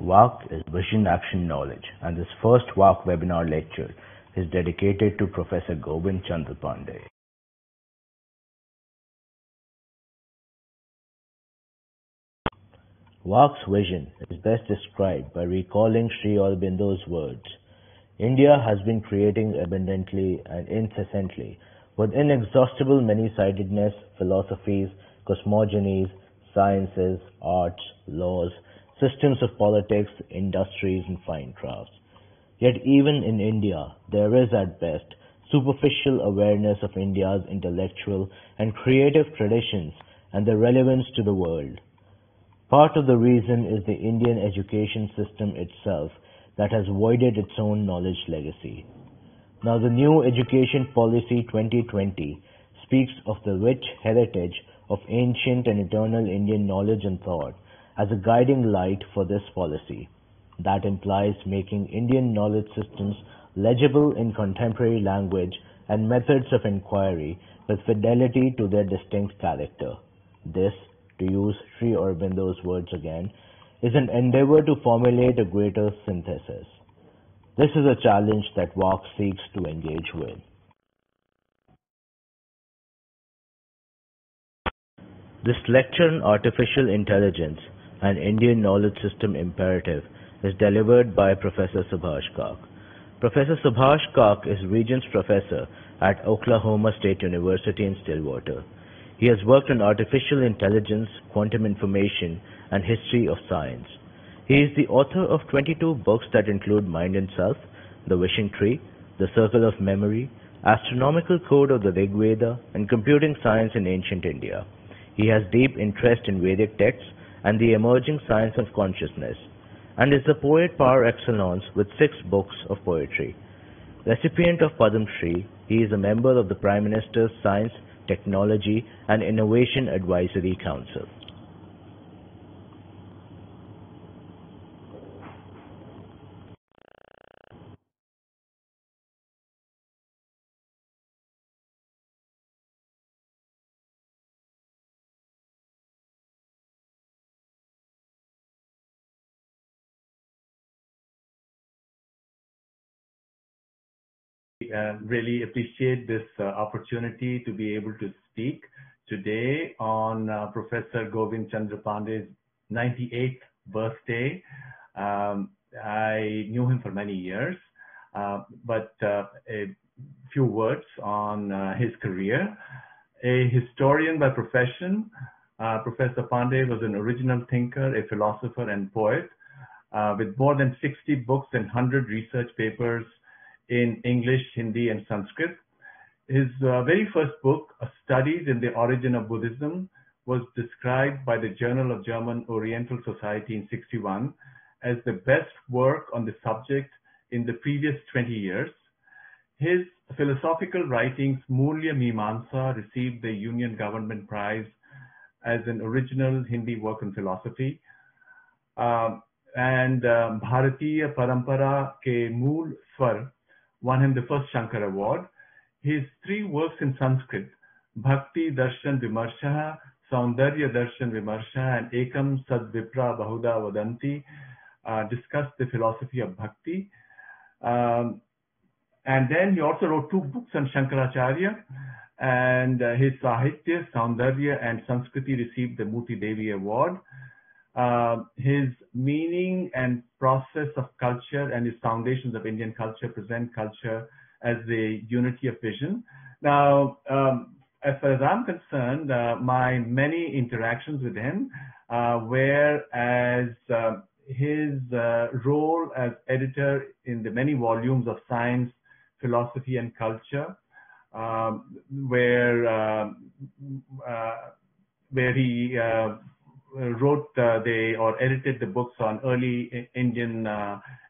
WARC is Vision Action Knowledge, and this first WARC webinar lecture is dedicated to Professor Govind Chandra Pandey. WARC's vision is best described by recalling Sri Aurobindo's words. India has been creating abundantly and incessantly with inexhaustible many-sidedness, philosophies, cosmogonies, sciences, arts, laws, systems of politics, industries, and fine crafts. Yet even in India, there is at best superficial awareness of India's intellectual and creative traditions and their relevance to the world. Part of the reason is the Indian education system itself that has voided its own knowledge legacy. Now the new Education Policy 2020 speaks of the rich heritage of ancient and eternal Indian knowledge and thought as a guiding light for this policy. That implies making Indian knowledge systems legible in contemporary language and methods of inquiry with fidelity to their distinct character. This, to use Sri Aurobindo's words again, is an endeavor to formulate a greater synthesis. This is a challenge that WARC seeks to engage with. This lecture on artificial intelligence and Indian knowledge system imperative is delivered by Professor Subhash Kak. Professor Subhash Kak is Regents Professor at Oklahoma State University in Stillwater. He has worked on artificial intelligence, quantum information, and history of science. He is the author of 22 books that include Mind and Self, The Wishing Tree, The Circle of Memory, Astronomical Code of the Rig Veda, and Computing Science in Ancient India. He has deep interest in Vedic texts and the emerging science of consciousness, and is the poet par excellence with 6 books of poetry. Recipient of Padam Shri, he is a member of the Prime Minister's Science, Technology and Innovation Advisory Council. Really appreciate this opportunity to be able to speak today on Professor Govind Chandra Pandey's 98th birthday. I knew him for many years, but a few words on his career. A historian by profession, Professor Pandey was an original thinker, a philosopher and poet with more than 60 books and 100 research papers in English, Hindi, and Sanskrit. His very first book, Studies in the Origin of Buddhism, was described by the Journal of German Oriental Society in '61 as the best work on the subject in the previous 20 years. His philosophical writings, Mulya Mimamsa, received the Union Government Prize as an original Hindi work on philosophy. And Bharatiya Parampara Ke Mool Swar won him the first Shankar Award. His 3 works in Sanskrit, Bhakti Darshan Vimarsha, Saundarya Darshan Vimarsha, and Ekam Sad Vipra Bahuda Vadanti, discussed the philosophy of bhakti. And then he also wrote 2 books on Shankaracharya, and his Sahitya, Saundarya, and Sanskriti received the Muti Devi Award. His meaning and process of culture and his foundations of Indian culture present culture as the unity of vision. Now, as far as I'm concerned, my many interactions with him were as his role as editor in the many volumes of Science, Philosophy, and Culture, where he wrote or edited the books on early Indian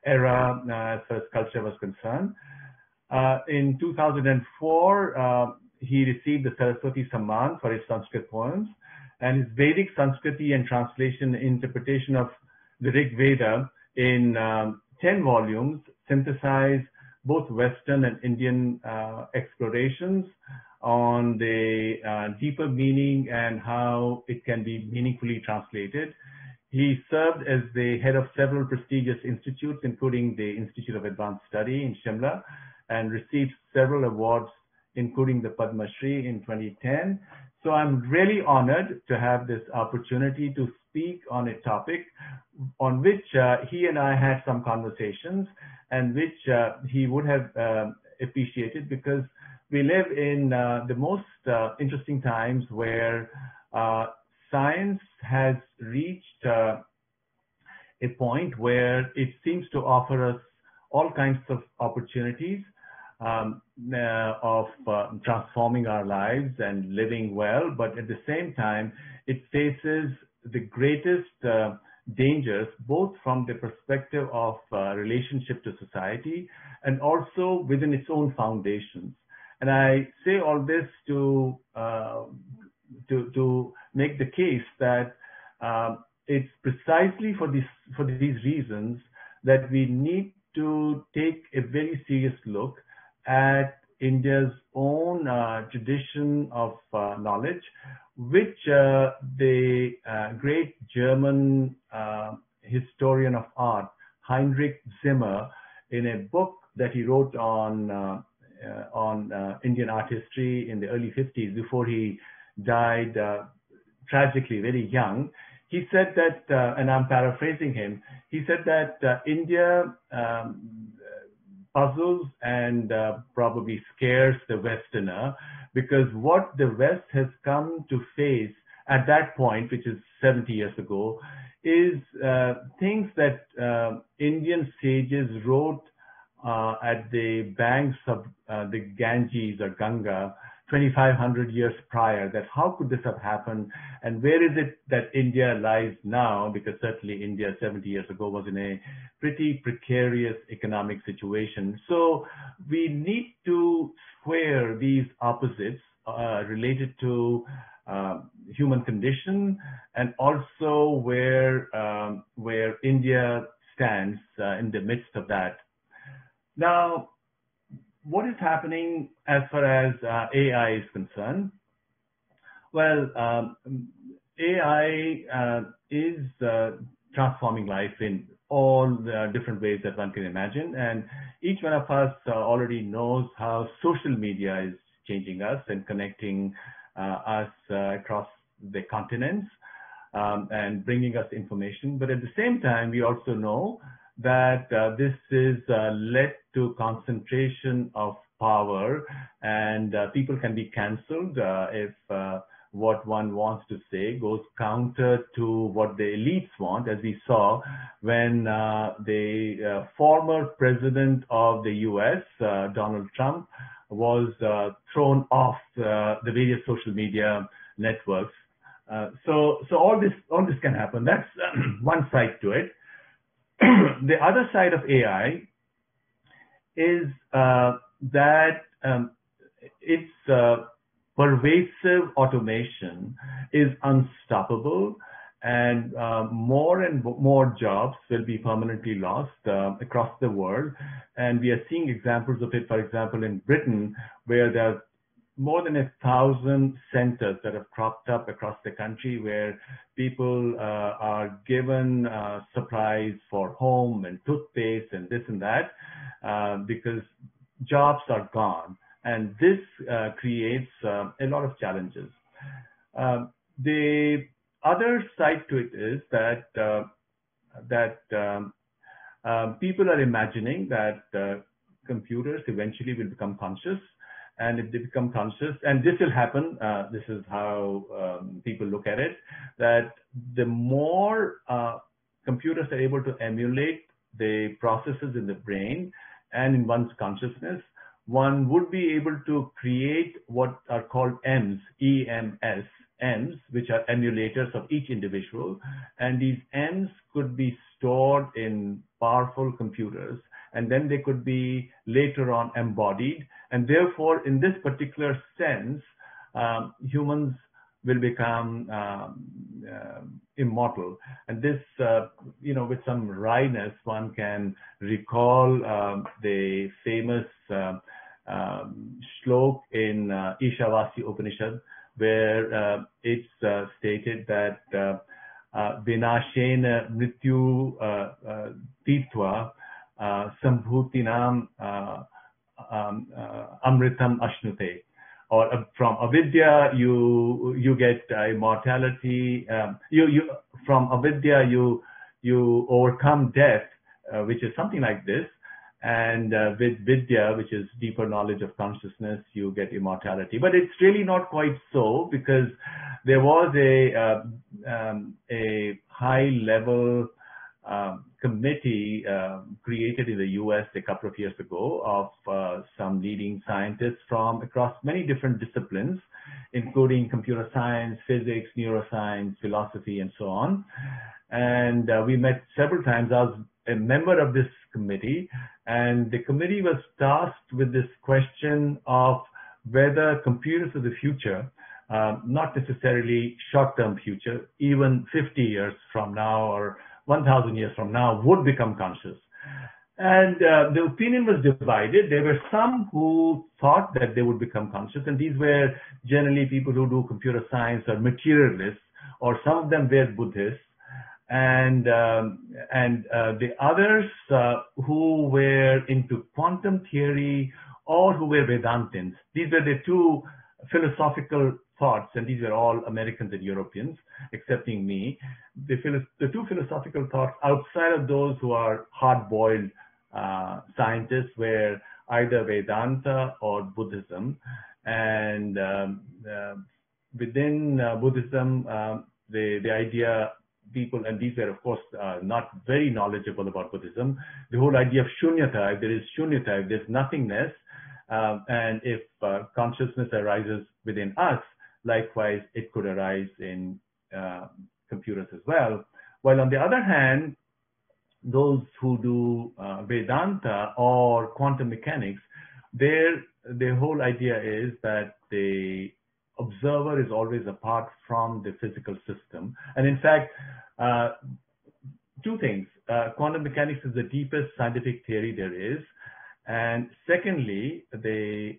era as far as culture was concerned. In 2004, he received the Saraswati Samman for his Sanskrit poems, and his Vedic Sanskriti and translation interpretation of the Rig Veda in 10 volumes synthesize both Western and Indian explorations on the deeper meaning and how it can be meaningfully translated. He served as the head of several prestigious institutes, including the Institute of Advanced Study in Shimla, and received several awards, including the Padma Shri in 2010. So I'm really honored to have this opportunity to speak on a topic on which he and I had some conversations, and which he would have appreciated, because we live in the most interesting times where science has reached a point where it seems to offer us all kinds of opportunities of transforming our lives and living well, but at the same time, it faces the greatest dangers, both from the perspective of relationship to society and also within its own foundations. And I say all this to make the case that it's precisely for these reasons that we need to take a very serious look at India's own tradition of knowledge, which the great German historian of art, Heinrich Zimmer, in a book that he wrote on Indian art history in the early 50s, before he died tragically very young, he said that, and I'm paraphrasing him, he said that India puzzles and probably scares the Westerner, because what the West has come to face at that point, which is 70 years ago, is things that Indian sages wrote at the banks of the Ganges or Ganga 2,500 years prior, that how could this have happened, and where is it that India lies now, because certainly India 70 years ago was in a pretty precarious economic situation. So we need to square these opposites related to human condition, and also where India stands in the midst of that. Now, what is happening as far as AI is concerned? Well, AI is transforming life in all the different ways that one can imagine. And each one of us already knows how social media is changing us and connecting us across the continents and bringing us information. But at the same time, we also know that this is led to concentration of power, and people can be cancelled if what one wants to say goes counter to what the elites want, as we saw when the former president of the US, Donald Trump, was thrown off the various social media networks. So all this can happen. That's one side to it. The other side of AI is that its pervasive automation is unstoppable, and more jobs will be permanently lost across the world. And we are seeing examples of it, for example, in Britain, where there are more than 1,000 centers that have cropped up across the country, where people are given supplies for home and toothpaste and this and that, because jobs are gone. And this creates a lot of challenges. The other side to it is that people are imagining that computers eventually will become conscious. And if they become conscious, and this will happen, this is how people look at it, that the more computers are able to emulate the processes in the brain and in one's consciousness, one would be able to create what are called EMS, E-M-S, EMS, which are emulators of each individual. And these EMS could be stored in powerful computers, and then they could be later on embodied. And therefore, in this particular sense, humans will become immortal. And this, with some wryness, one can recall the famous shlok in Ishavasya Upanishad, where it's stated that Vinashena Mrityu Titva Sambhutinam Amritam Ashnute. Or from avidya you get immortality. From avidya you overcome death, which is something like this. And with vidya, which is deeper knowledge of consciousness, you get immortality. But it's really not quite so, because there was a high-level committee created in the US a couple of years ago of some leading scientists from across many different disciplines, including computer science, physics, neuroscience, philosophy, and so on. And we met several times. I was a member of this committee, and the committee was tasked with this question of whether computers of the future, not necessarily short-term future, even 50 years from now or 1,000 years from now, would become conscious. And the opinion was divided. There were some who thought that they would become conscious, and these were generally people who do computer science or materialists, or some of them were Buddhists. And the others who were into quantum theory or who were Vedantins. These were the two philosophical thoughts, and these were all Americans and Europeans, excepting me. The two philosophical thoughts outside of those who are hard-boiled scientists were either Vedanta or Buddhism. And within Buddhism, the idea, people, and these were of course not very knowledgeable about Buddhism, the whole idea of shunyata, if there is shunyata, if there's nothingness, and if consciousness arises within us, likewise it could arise in computers as well. While on the other hand, those who do Vedanta or quantum mechanics, their whole idea is that the observer is always apart from the physical system. And in fact, two things. Quantum mechanics is the deepest scientific theory there is. And secondly,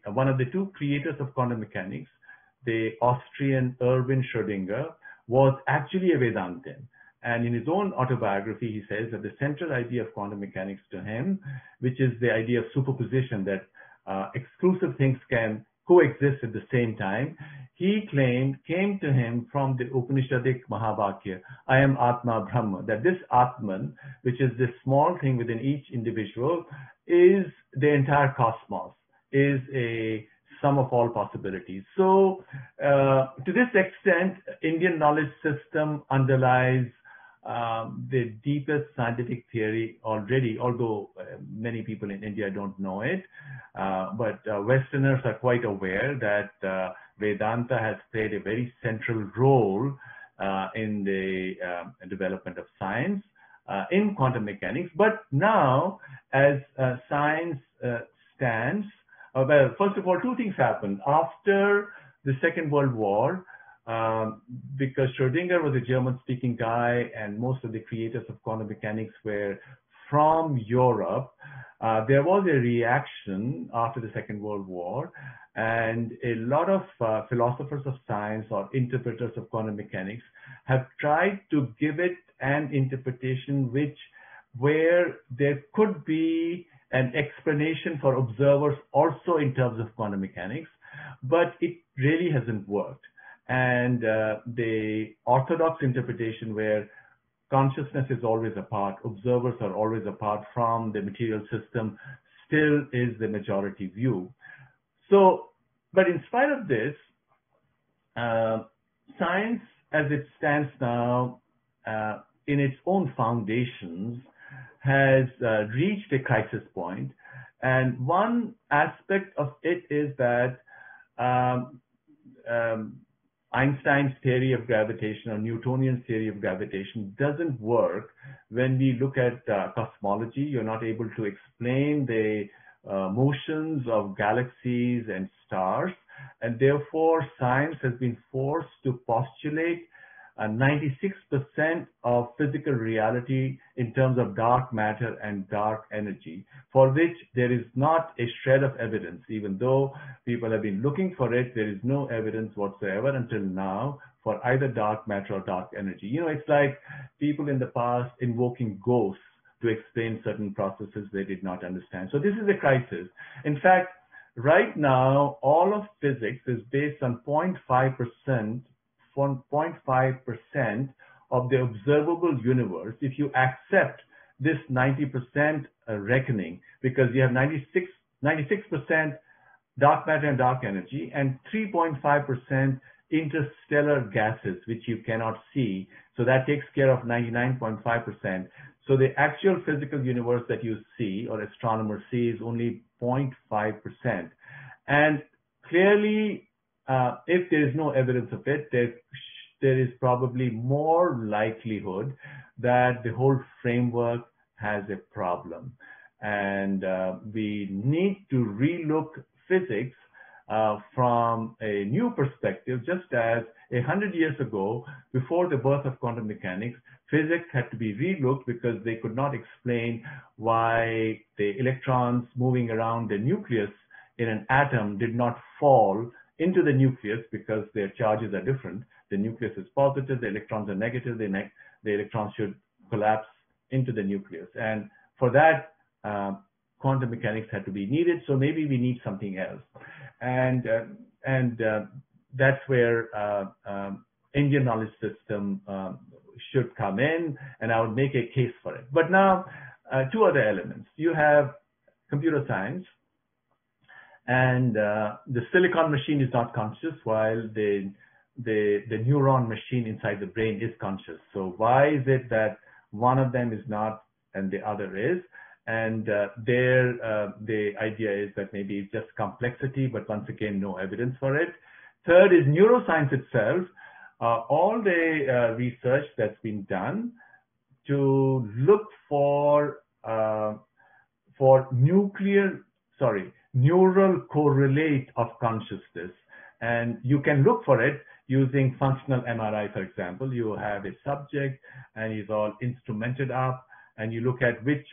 one of the two creators of quantum mechanics, the Austrian Erwin Schrödinger, was actually a Vedantin. And in his own autobiography, he says that the central idea of quantum mechanics to him, which is the idea of superposition, that exclusive things can coexist at the same time, he claimed came to him from the Upanishadic Mahavakya, I am Atma Brahma, that this Atman, which is this small thing within each individual, is the entire cosmos, is a sum of all possibilities. So to this extent, Indian knowledge system underlies the deepest scientific theory already, although many people in India don't know it. But Westerners are quite aware that Vedanta has played a very central role in the development of science, in quantum mechanics. But now, as science stands, well, first of all, two things happened. After the Second World War, because Schrödinger was a German-speaking guy and most of the creators of quantum mechanics were from Europe, there was a reaction after the Second World War, and a lot of philosophers of science or interpreters of quantum mechanics have tried to give it an interpretation where there could be an explanation for observers also in terms of quantum mechanics, but it really hasn't worked. And the orthodox interpretation where consciousness is always apart, observers are always apart from the material system, still is the majority view. So, but in spite of this, science as it stands now, in its own foundations, has reached a crisis point. And one aspect of it is that Einstein's theory of gravitation or Newtonian theory of gravitation doesn't work when we look at cosmology. You're not able to explain the motions of galaxies and stars, and therefore science has been forced to postulate 96% of physical reality in terms of dark matter and dark energy, for which there is not a shred of evidence. Even though people have been looking for it, there is no evidence whatsoever until now for either dark matter or dark energy. You know, it's like people in the past invoking ghosts to explain certain processes they did not understand. So this is a crisis. In fact, right now, all of physics is based on 0.5%, 0.5% of the observable universe. If you accept this 90% reckoning, because you have 96% dark matter and dark energy, and 3.5% interstellar gases, which you cannot see. So that takes care of 99.5%. So the actual physical universe that you see or astronomers see is only 0.5%. And clearly, if there is no evidence of it, there is probably more likelihood that the whole framework has a problem. And we need to relook physics from a new perspective, just as 100 years ago, before the birth of quantum mechanics, physics had to be relooked because they could not explain why the electrons moving around the nucleus in an atom did not fall into the nucleus because their charges are different. The nucleus is positive, the electrons are negative, the electrons should collapse into the nucleus. And for that, quantum mechanics had to be needed, so maybe we need something else. And that's where Indian knowledge system should come in, and I would make a case for it. But now, two other elements. You have computer science, and the silicon machine is not conscious, while the neuron machine inside the brain is conscious. So why is it that one of them is not and the other is? And the idea is that maybe it's just complexity, but once again, no evidence for it. Third is neuroscience itself. All the research that's been done to look for neural correlate of consciousness. And you can look for it using functional MRI, for example. You have a subject and he's all instrumented up, and you look at which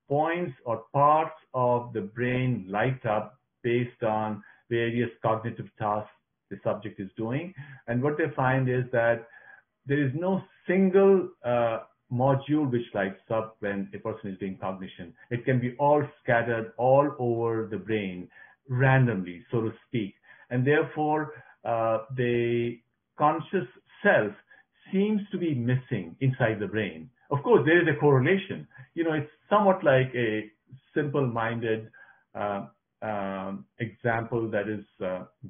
points or parts of the brain light up based on various cognitive tasks the subject is doing. And what they find is that there is no single module which lights up when a person is doing cognition. It can be all scattered all over the brain randomly, so to speak. And therefore, the conscious self seems to be missing inside the brain. Of course, there is a correlation. You know, it's somewhat like a simple-minded example that is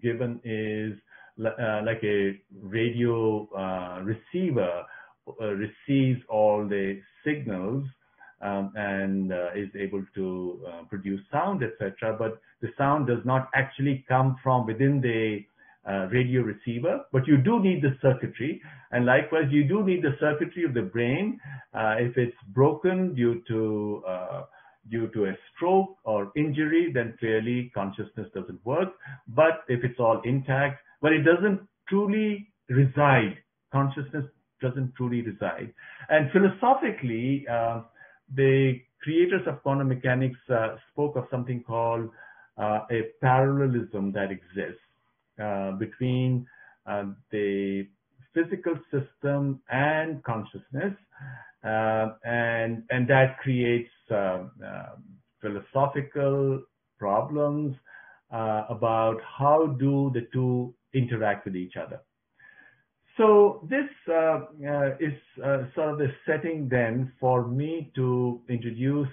given is like a radio receiver receives all the signals and is able to produce sound, etc. But the sound does not actually come from within the radio receiver, but you do need the circuitry, and likewise you do need the circuitry of the brain. If it's broken due to a stroke or injury, then clearly consciousness doesn't work. But if it's all intact, but it doesn't truly reside, consciousness doesn't truly reside. And philosophically, the creators of quantum mechanics spoke of something called a parallelism that exists between the physical system and consciousness, and that creates philosophical problems about how do the two interact with each other. So this is sort of the setting then for me to introduce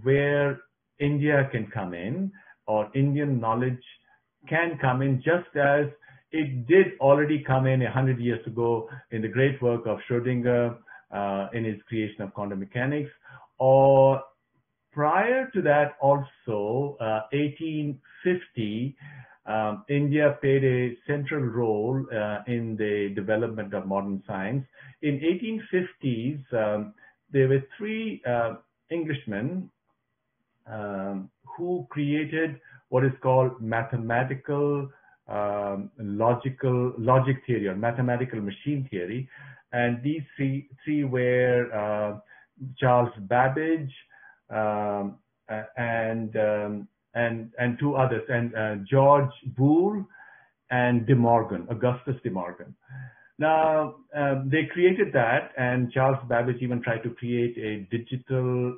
where India can come in, or Indian knowledge can come in, just as it did already come in 100 years ago in the great work of Schrödinger in his creation of quantum mechanics, or prior to that also, 1850, India played a central role in the development of modern science. In 1850s, there were three Englishmen who created what is called mathematical logic theory, or mathematical machine theory. and these three were Charles Babbage, um, and two others, and George Boole and De Morgan, Augustus De Morgan. Now, they created that, and Charles Babbage even tried to create a digital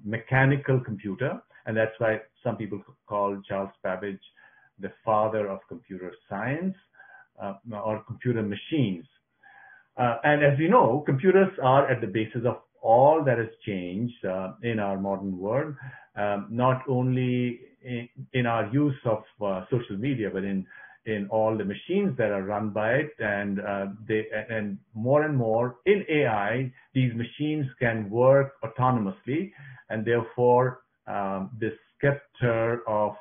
mechanical computer, and that's why some people call Charles Babbage the father of computer science or computer machines. And as you know, computers are at the basis of all that has changed in our modern world, not only in our use of social media, but in all the machines that are run by it, and more and more in AI, these machines can work autonomously, and therefore this scepter of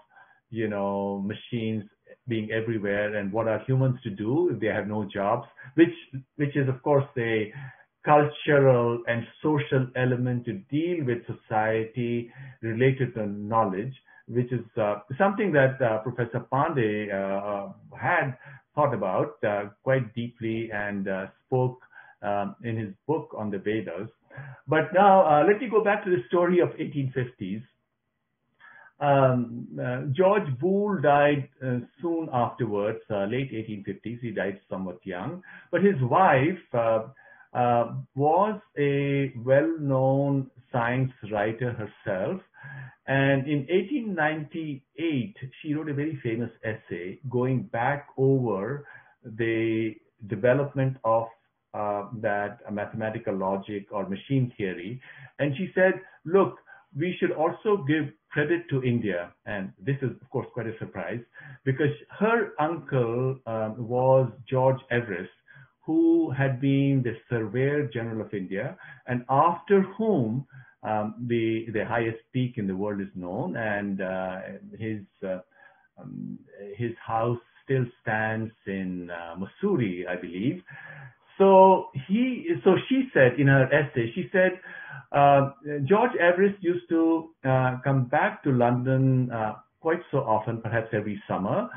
machines being everywhere, and what are humans to do if they have no jobs, which is of course a cultural and social element to deal with society related to knowledge, which is something that Professor Pandey had thought about quite deeply and spoke in his book on the Vedas. But now let me go back to the story of 1850s. George Boole died soon afterwards, late 1850s. He died somewhat young, but his wife was a well-known science writer herself. And in 1898, she wrote a very famous essay going back over the development of that mathematical logic or machine theory. And she said, look, we should also give credit to India. And this is, of course, quite a surprise, because her uncle was George Everest, who had been the Surveyor General of India, and after whom the highest peak in the world is known, and his house still stands in Mussoorie, I believe. So she said in her essay, she said, George Everest used to come back to London quite so often, perhaps every summer,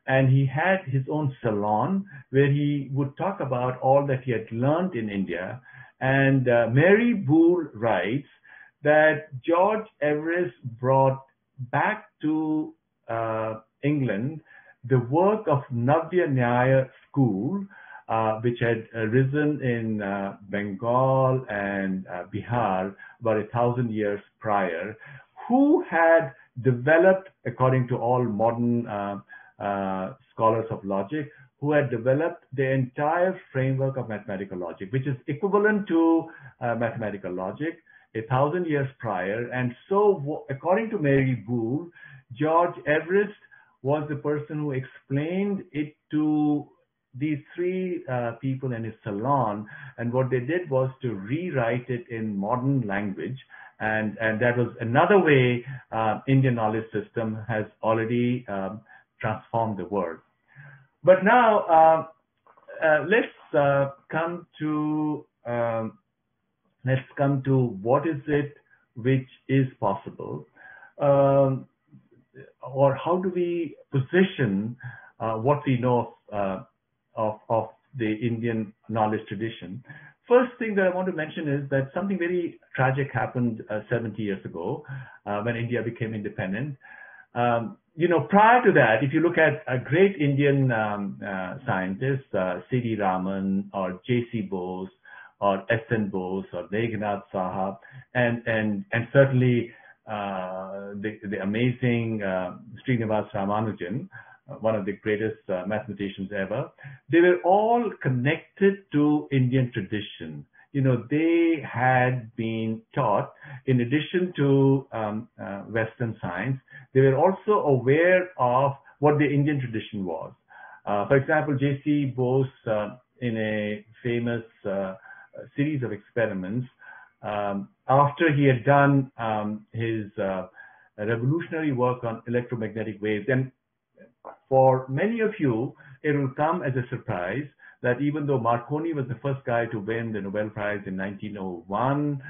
and he had his own salon where he would talk about all that he had learned in India. And Mary Boole writes that George Everest brought back to England the work of Navya Nyaya school, which had arisen in Bengal and Bihar about 1,000 years prior, who had developed, according to all modern scholars of logic, who had developed the entire framework of mathematical logic, which is equivalent to mathematical logic 1,000 years prior. And so, according to Mary Boole, George Everest was the person who explained it to these three people in his salon, and what they did was to rewrite it in modern language, and that was another way Indian knowledge system has already transformed the world. But now let's come to what is it which is possible, or how do we position what we know of the Indian knowledge tradition. First thing that I want to mention is that something very tragic happened 70 years ago when India became independent. Prior to that, if you look at a great Indian scientists, C.D. Raman or J.C. Bose or S.N. Bose or Meghnad Saha, and certainly the amazing Srinivas Ramanujan, one of the greatest mathematicians ever, they were all connected to Indian tradition. They had been taught, in addition to Western science, they were also aware of what the Indian tradition was. For example, J.C. Bose, in a famous series of experiments, after he had done his revolutionary work on electromagnetic waves, and for many of you, it will come as a surprise that even though Marconi was the first guy to win the Nobel Prize in 1901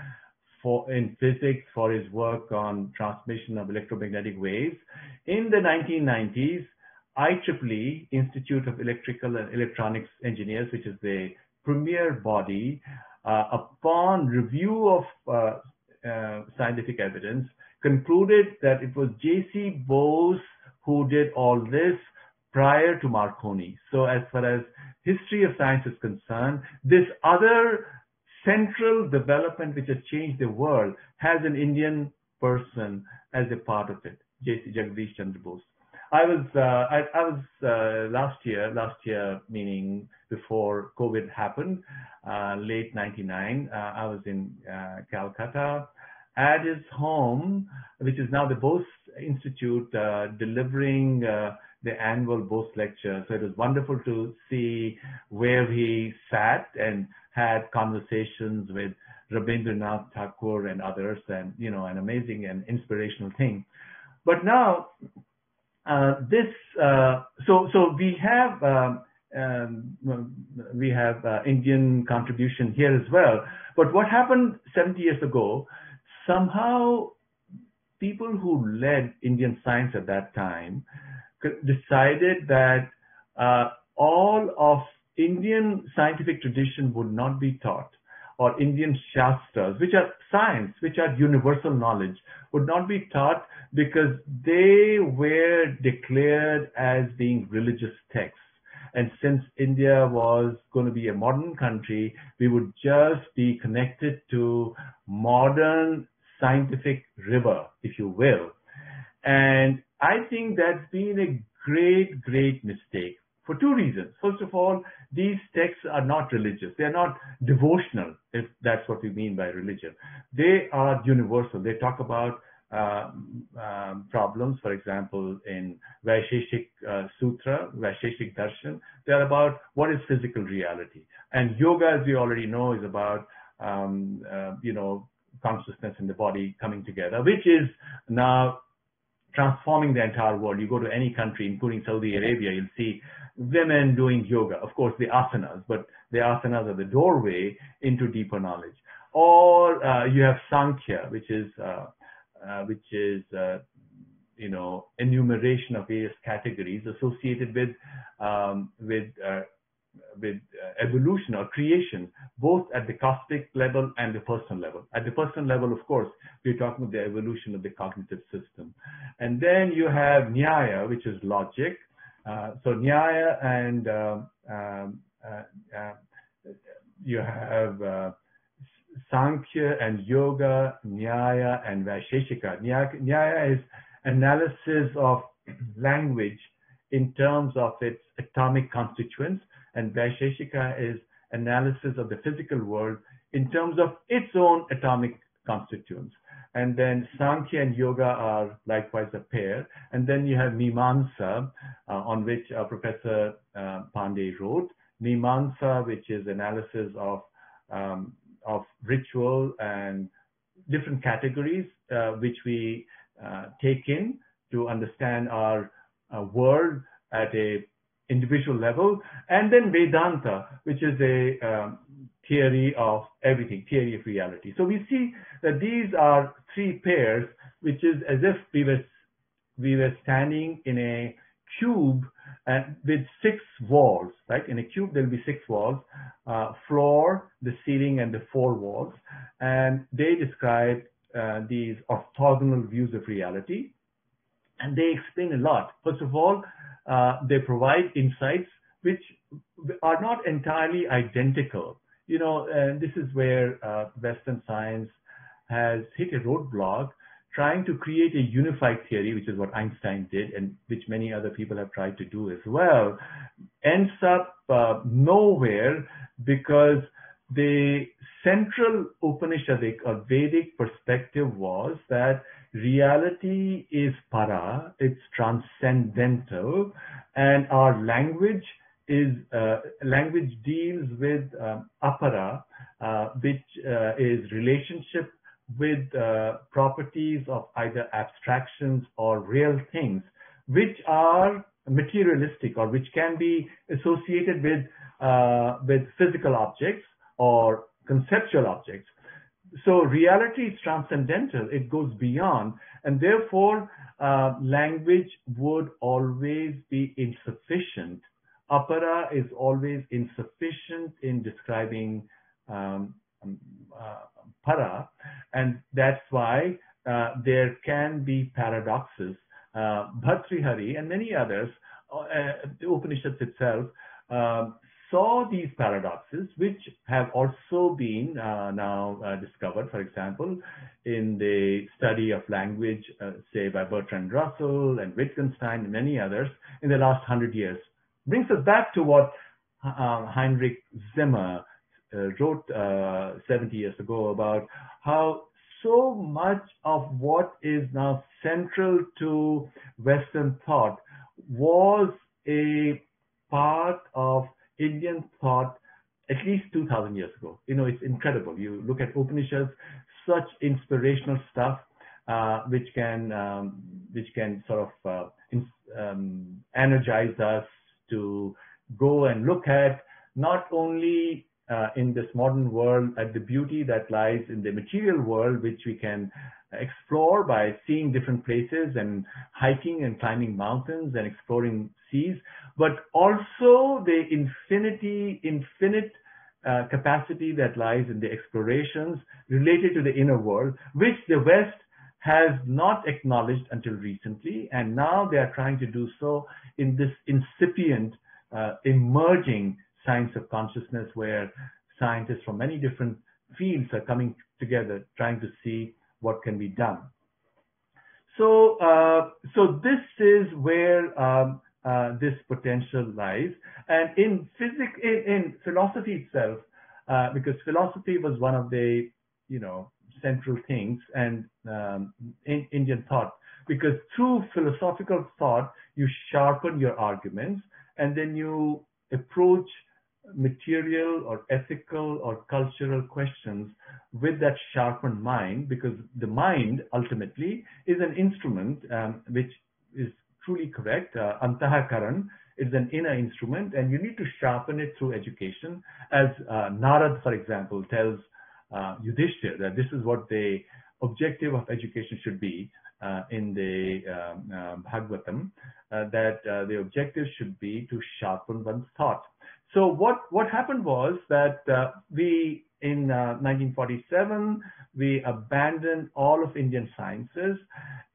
in physics for his work on transmission of electromagnetic waves, in the 1990s, IEEE, Institute of Electrical and Electronics Engineers, which is the premier body, upon review of scientific evidence, concluded that it was J.C. Bose who did all this prior to Marconi. So as far as history of science is concerned, this other central development which has changed the world has an Indian person as a part of it, J.C. Jagdish Chandra Bose. I was last year meaning before COVID happened, late '99. I was in Calcutta at his home, which is now the Bose Institute, delivering the annual Bose lecture. So it was wonderful to see where he sat and had conversations with Rabindranath Tagore and others, and an amazing and inspirational thing. But now so we have Indian contribution here as well. But what happened 70 years ago? Somehow, people who led Indian science at that time decided that all of Indian scientific tradition would not be taught, or Indian Shastras, which are science, which are universal knowledge, would not be taught because they were declared as being religious texts. And since India was going to be a modern country, we would just be connected to modern scientific river, if you will. And I think that's been a great, great mistake for two reasons. First of all, these texts are not religious. They are not devotional, if that's what we mean by religion. They are universal. They talk about problems, for example, in Vaisheshik Sutra, Vaisheshik Darshan. They're about what is physical reality. And yoga, as we already know, is about, consciousness in the body coming together, which is now transforming the entire world. You go to any country, including Saudi Arabia, you'll see women doing yoga. Of course, the asanas, but the asanas are the doorway into deeper knowledge. Or you have Sankhya, which is enumeration of various categories associated with evolution or creation, both at the cosmic level and the personal level. At the personal level, of course, we're talking about the evolution of the cognitive system. And then you have Nyaya, which is logic. So Nyaya and you have Sankhya and Yoga, Nyaya and Vaisheshika. Nyaya is analysis of language in terms of its atomic constituents, and Vaisheshika is analysis of the physical world in terms of its own atomic constituents. And then Sankhya and Yoga are likewise a pair. And then you have Mimamsa, on which Professor Pandey wrote. Mimamsa, which is analysis of ritual and different categories which we take in to understand our world at a individual level. And then Vedanta, which is a theory of everything, theory of reality. So we see that these are three pairs, which is as if we were standing in a cube with 6 walls, right? In a cube, there'll be 6 walls, floor, the ceiling, and the 4 walls. And they describe these orthogonal views of reality. And they explain a lot. First of all, they provide insights which are not entirely identical. And this is where Western science has hit a roadblock, trying to create a unified theory, which is what Einstein did, and which many other people have tried to do as well, ends up nowhere, because the central Upanishadic or Vedic perspective was that reality is para, it's transcendental, and our language deals with apara, which is relationship with properties of either abstractions or real things, which are materialistic or which can be associated with physical objects or conceptual objects. So reality is transcendental, it goes beyond, and therefore language would always be insufficient Apara is always insufficient in describing um, um, para, and that's why there can be paradoxes. Bhartrihari and many others, the Upanishads itself, um, saw these paradoxes, which have also been now discovered, for example, in the study of language, say by Bertrand Russell and Wittgenstein and many others in the last 100 years. Brings us back to what Heinrich Zimmer wrote 70 years ago about how so much of what is now central to Western thought was a part of Indian thought at least 2,000 years ago. It's incredible. You look at Upanishads, such inspirational stuff, which can sort of energize us to go and look at not only in this modern world at the beauty that lies in the material world, which we can explore by seeing different places and hiking and climbing mountains and exploring seas, but also the infinite capacity that lies in the explorations related to the inner world, which the West has not acknowledged until recently, and now they are trying to do so in this incipient, emerging science of consciousness, where scientists from many different fields are coming together, trying to see what can be done. So this is where this potential lies, and in physics, in philosophy itself, because philosophy was one of the central things, and in Indian thought, because through philosophical thought you sharpen your arguments, and then you approach material or ethical or cultural questions with that sharpened mind, because the mind ultimately is an instrument, which is truly correct. Antahakaran is an inner instrument, and you need to sharpen it through education, as Narad, for example, tells Yudhishthir that this is what the objective of education should be in the Bhagavatam, that the objective should be to sharpen one's thought. So what happened was that we, in 1947, we abandoned all of Indian sciences,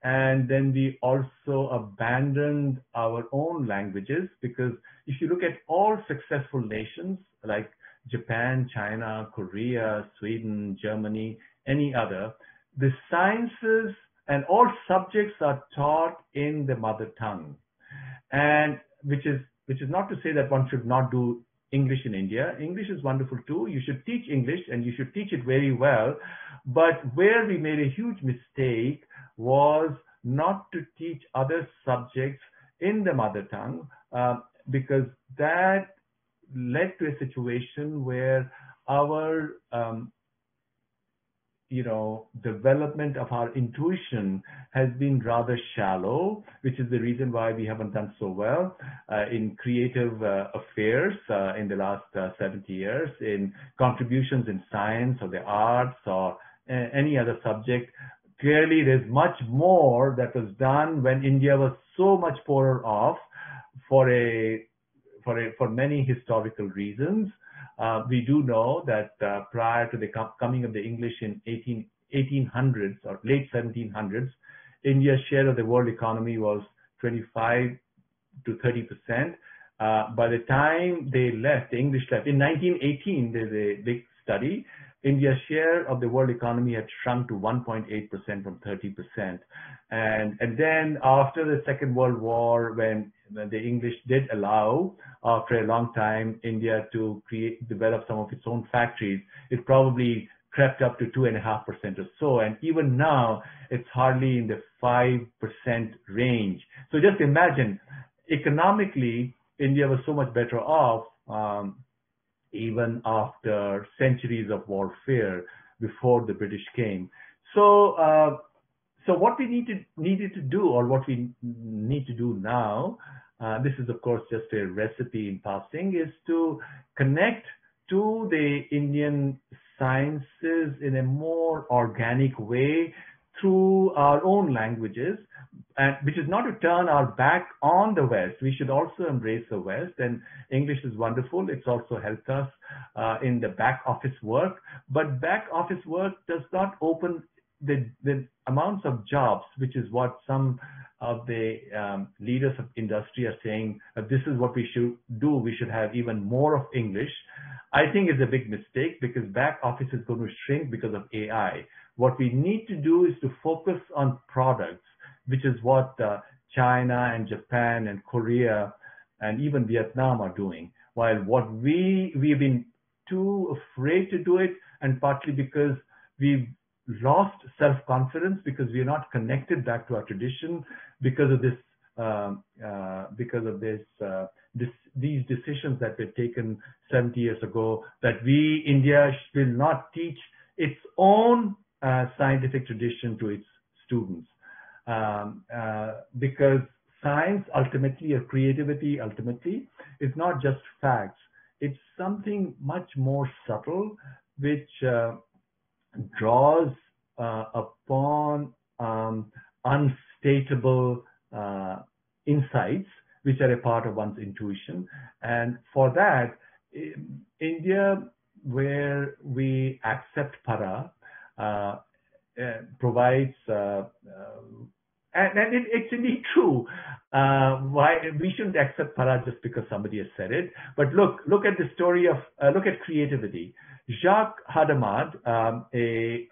and then we also abandoned our own languages, because if you look at all successful nations like Japan, China, Korea, Sweden, Germany, any other, the sciences and all subjects are taught in the mother tongue, and which is not to say that one should not do English in India. English is wonderful too. You should teach English, and you should teach it very well. But where we made a huge mistake was not to teach other subjects in the mother tongue, because that led to a situation where our development of our intuition has been rather shallow, which is the reason why we haven't done so well in creative affairs in the last 70 years, in contributions in science or the arts or any other subject. Clearly, there's much more that was done when India was so much poorer off for many historical reasons. We do know that prior to the coming of the English in 1800s or late 1700s, India's share of the world economy was 25 to 30%. By the time they left, the English left, in 1918, there's a big study, India's share of the world economy had shrunk to 1.8% from 30%. And then after the Second World War, when the English did allow, after a long time, India to develop some of its own factories, it probably crept up to 2.5% or so. And even now, it's hardly in the 5% range. So just imagine, economically, India was so much better off, even after centuries of warfare before the British came. So what we needed to do, or what we need to do now, this is of course just a recipe in passing, is to connect to the Indian sciences in a more organic way through our own languages, and which is not to turn our back on the West. We should also embrace the West, and English is wonderful. It's also helped us in the back office work, but back office work does not open the amounts of jobs, which is what some of the leaders of industry are saying, this is what we should do. We should have even more of English. I think it's a big mistake because back office is going to shrink because of AI. What we need to do is to focus on products, which is what China and Japan and Korea and even Vietnam are doing. While what we've been too afraid to do it, and partly because we've lost self-confidence because we're not connected back to our tradition because of these decisions that were taken 70 years ago, that India will not teach its own scientific tradition to its students. Because science ultimately, or creativity ultimately, is not just facts. It's something much more subtle, which draws upon unstatable insights, which are a part of one's intuition. And for that, India, where we accept para, provides, and it's indeed true. Why we shouldn't accept para just because somebody has said it. But look at the story of, look at creativity. Jacques Hadamard, a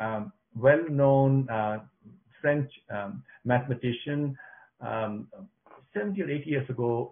well-known French mathematician, 70 or 80 years ago,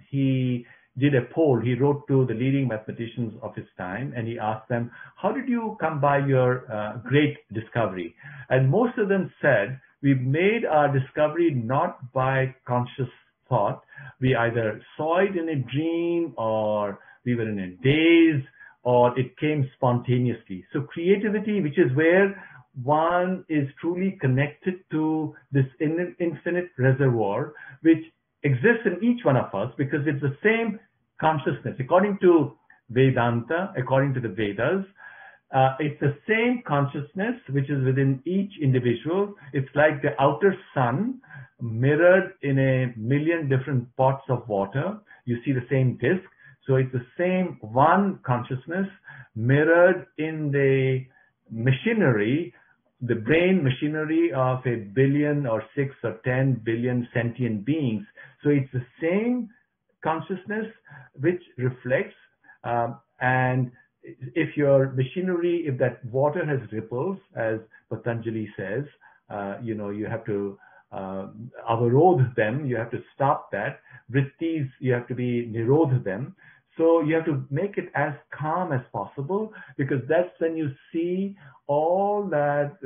he did a poll. He wrote to the leading mathematicians of his time, and he asked them, how did you come by your great discovery? And most of them said, we made our discovery not by conscious thought. We either saw it in a dream, or we were in a daze, or it came spontaneously. So creativity, which is where one is truly connected to this infinite reservoir, which exists in each one of us, because it's the same consciousness. According to Vedanta, according to the Vedas, it's the same consciousness which is within each individual. It's like the outer sun mirrored in a million different pots of water. You see the same disk. So it's the same one consciousness mirrored in the machinery, the brain machinery of a billion or 6 or 10 billion sentient beings. So it's the same consciousness which reflects, and if your machinery, if that water has ripples, as Patanjali says, you have to avarodh them, you have to stop that. Vrittis, you have to be nirodh them. So you have to make it as calm as possible, because that's when you see all that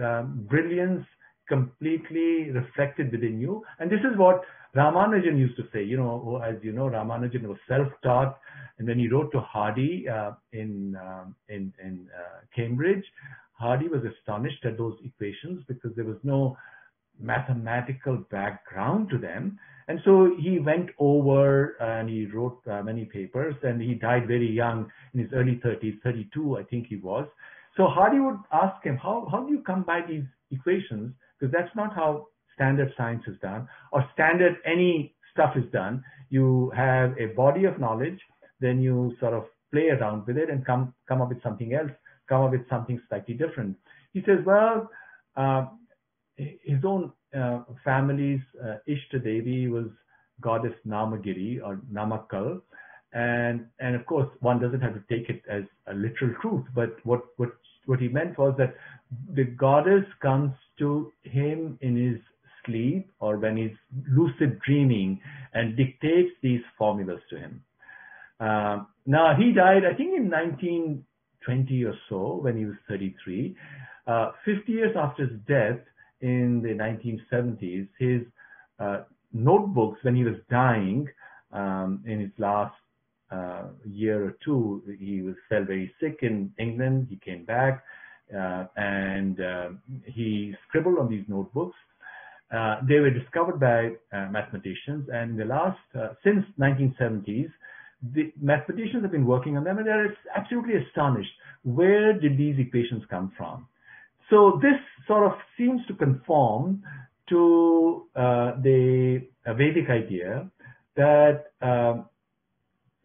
brilliance completely reflected within you. And this is what Ramanujan used to say. As you know, Ramanujan was self-taught, and when he wrote to Hardy in Cambridge, Hardy was astonished at those equations because there was no mathematical background to them. And so he went over and he wrote many papers, and he died very young, in his early 30s, 32, I think he was. So Hardy would ask him, how do you come by these equations? Because that's not how standard science is done, or standard any stuff is done. You have a body of knowledge, then you sort of play around with it and come up with something else, come up with something slightly different. He says, well, his own family's Ishta Devi was goddess Namagiri or Namakal, and of course one doesn't have to take it as a literal truth, but what he meant was that the goddess comes to him in his sleep or when he's lucid dreaming and dictates these formulas to him. Now he died, I think, in 1920 or so, when he was 33. 50 years after his death, in the 1970s, his notebooks, when he was dying, in his last year or two, he fell very sick in England. He came back, and he scribbled on these notebooks. They were discovered by mathematicians, and the last, since 1970s, the mathematicians have been working on them, and they're absolutely astonished. Where did these equations come from? So this sort of seems to conform to the Vedic idea that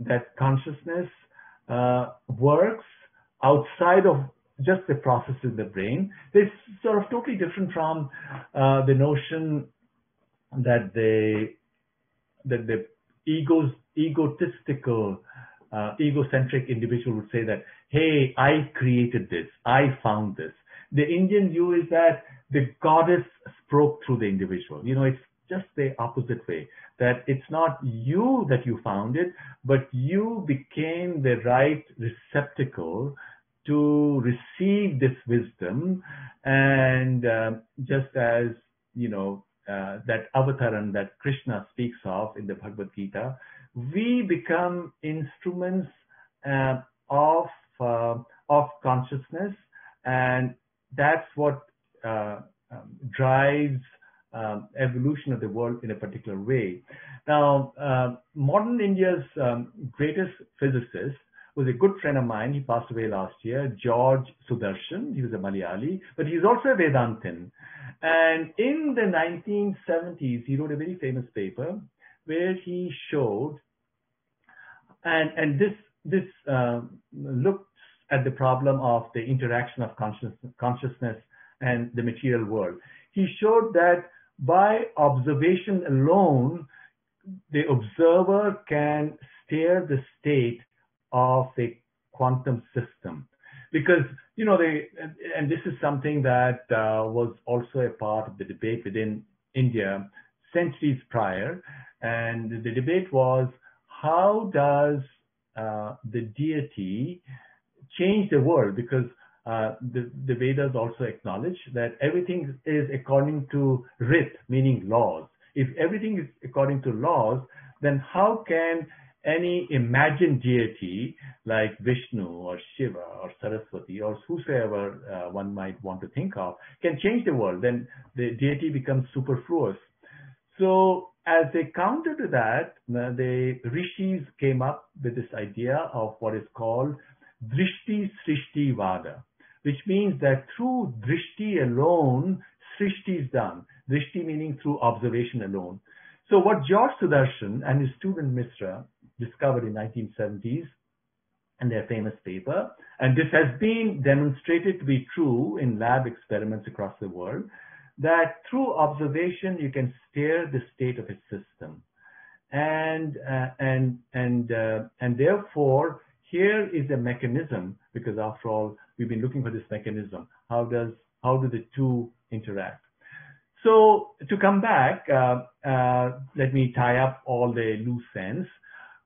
that consciousness works outside of just the process in the brain. It's sort of totally different from the notion that the egotistical, egocentric individual would say that, hey, I created this, I found this. The Indian view is that the goddess spoke through the individual. You know, it's just the opposite way, that it's not you that you found it, but you became the right receptacle to receive this wisdom. And just as, you know, that avataran that Krishna speaks of in the Bhagavad Gita, we become instruments of consciousness, and that's what drives evolution of the world in a particular way. Now, modern India's greatest physicist was a good friend of mine. He passed away last year, George Sudarshan. He was a Malayali, but he's also a Vedantin. And in the 1970s, he wrote a very famous paper where he showed, and this looked at the problem of the interaction of consciousness and the material world. He showed that by observation alone, the observer can steer the state of a quantum system. Because, you know, and this is something that was also a part of the debate within India centuries prior. And the debate was, how does the deity change the world? Because the Vedas also acknowledge that everything is according to rit, meaning laws. If everything is according to laws, then how can any imagined deity like Vishnu or Shiva or Saraswati or whosoever one might want to think of can change the world? Then the deity becomes superfluous. So as a counter to that, the rishis came up with this idea of what is called Drishti Srishti Vada, which means that through Drishti alone, Srishti is done. Drishti meaning through observation alone. So what George Sudarshan and his student Misra discovered in 1970s in their famous paper, and this has been demonstrated to be true in lab experiments across the world, that through observation you can steer the state of a system, and therefore here is a mechanism, because after all we've been looking for this mechanism. How do the two interact? So to come back, let me tie up all the loose ends.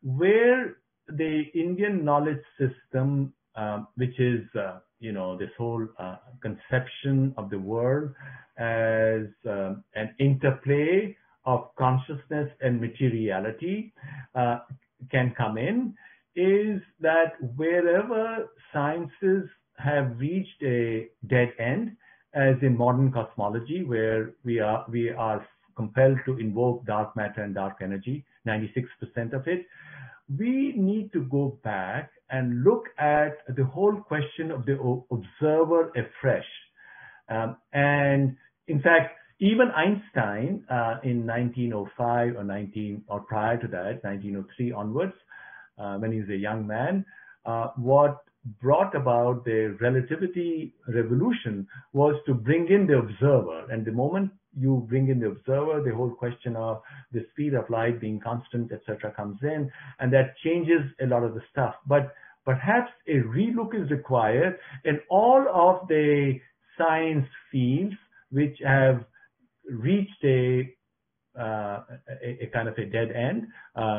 Where the Indian knowledge system, which is you know, this whole conception of the world as an interplay of consciousness and materiality can come in, is that wherever sciences have reached a dead end, as in modern cosmology, where we are compelled to invoke dark matter and dark energy, 96% of it, we need to go back and look at the whole question of the observer afresh. And in fact, even Einstein in 1905 or prior to that, 1903 onwards, when he was a young man, what brought about the relativity revolution was to bring in the observer. And the moment you bring in the observer, the whole question of the speed of light being constant, etc., comes in, and that changes a lot of the stuff. But perhaps a relook is required in all of the science fields which have reached a kind of a dead end,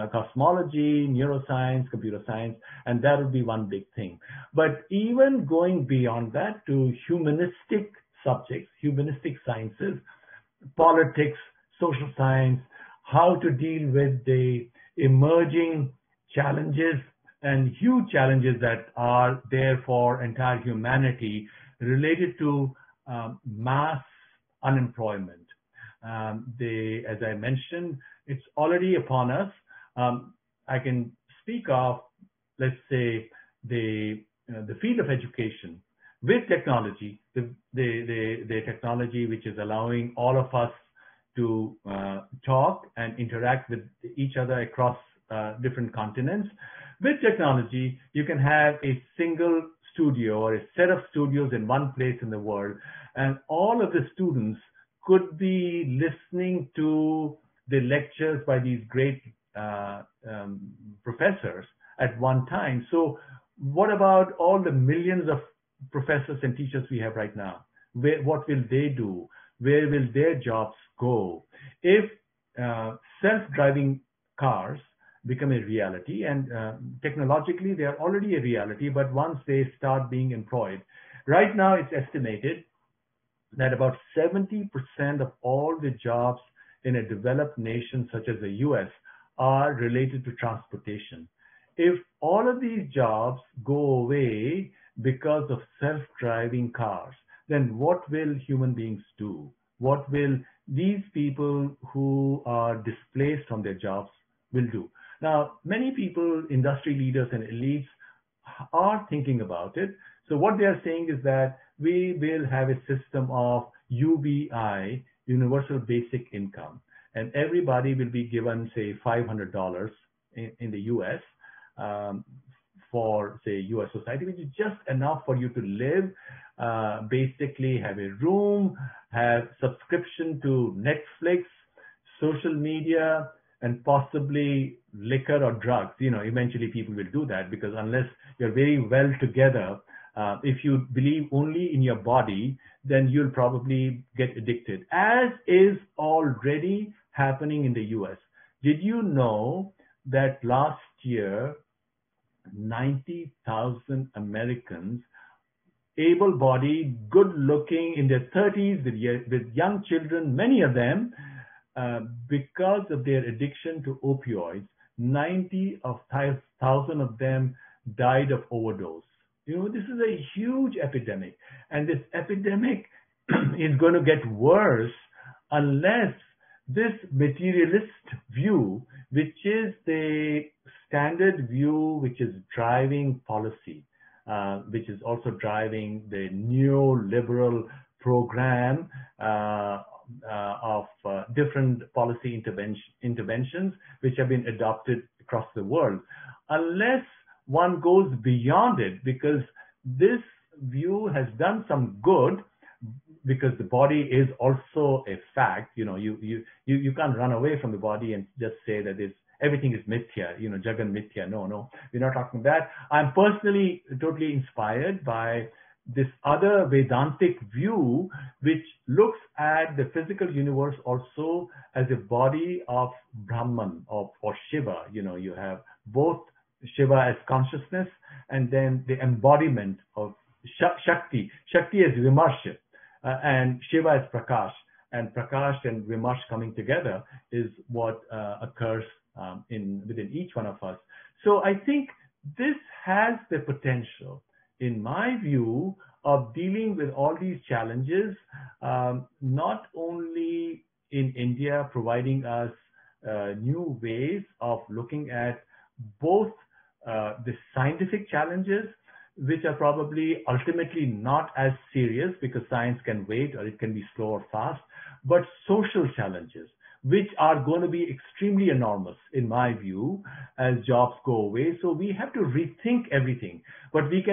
cosmology, neuroscience, computer science, and that would be one big thing. But even going beyond that to humanistic subjects, humanistic sciences, politics, social science, how to deal with the emerging challenges and huge challenges that are there for entire humanity related to mass unemployment. As I mentioned, it's already upon us. I can speak of, let's say, the field of education with technology, the technology which is allowing all of us to talk and interact with each other across different continents. With technology, you can have a single studio or a set of studios in one place in the world, and all of the students could be listening to the lectures by these great professors at one time. So what about all the millions of professors and teachers we have right now? What will they do? Where will their jobs go? If self-driving cars become a reality, and technologically they are already a reality, but once they start being employed, right now it's estimated that about 70% of all the jobs in a developed nation such as the US are related to transportation. If all of these jobs go away because of self-driving cars, then what will human beings do? What will these people who are displaced from their jobs will do? Now, many people, industry leaders and elites, are thinking about it. So what they are saying is that we will have a system of UBI, Universal Basic Income, and everybody will be given, say, $500 in the US for, say, US society, which is just enough for you to live, basically have a room, have subscription to Netflix, social media, and possibly liquor or drugs. You know, eventually people will do that, because unless you're very well together, if you believe only in your body, then you'll probably get addicted, as is already happening in the US. Did you know that last year, 90,000 Americans, able-bodied, good-looking, in their 30s, with young children, many of them, because of their addiction to opioids, 90,000 of them died of overdose. You know, this is a huge epidemic, and this epidemic is going to get worse unless this materialist view, which is the standard view, which is driving policy, which is also driving the neoliberal program of different policy interventions which have been adopted across the world. Unless one goes beyond it, because this view has done some good, because the body is also a fact. You know, you can't run away from the body and just say that everything is mithya, you know, jagan mithya. No, we're not talking that. I'm personally totally inspired by this other Vedantic view, which looks at the physical universe also as a body of Brahman, or Shiva. You know, you have both Shiva as consciousness, and then the embodiment of Shakti. Shakti is Vimarsha, and Shiva is Prakash. And Prakash and Vimarsh coming together is what occurs within each one of us. So I think this has the potential, in my view, of dealing with all these challenges, not only in India, providing us new ways of looking at both the scientific challenges, which are probably ultimately not as serious because science can wait, or it can be slow or fast, but social challenges, which are going to be extremely enormous, in my view, as jobs go away. So we have to rethink everything. But we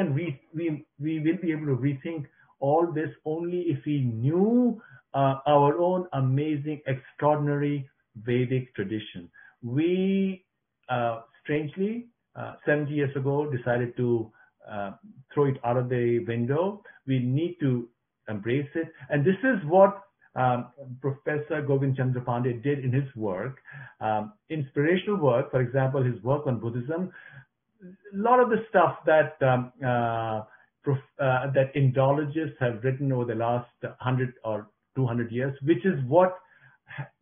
will be able to rethink all this only if we knew our own amazing, extraordinary Vedic tradition. We, strangely, 70 years ago, decided to throw it out of the window. We need to embrace it. And this is what Professor Govind Chandra Pandey did in his work, inspirational work. For example, his work on Buddhism. A lot of the stuff that that Indologists have written over the last 100 or 200 years, which is what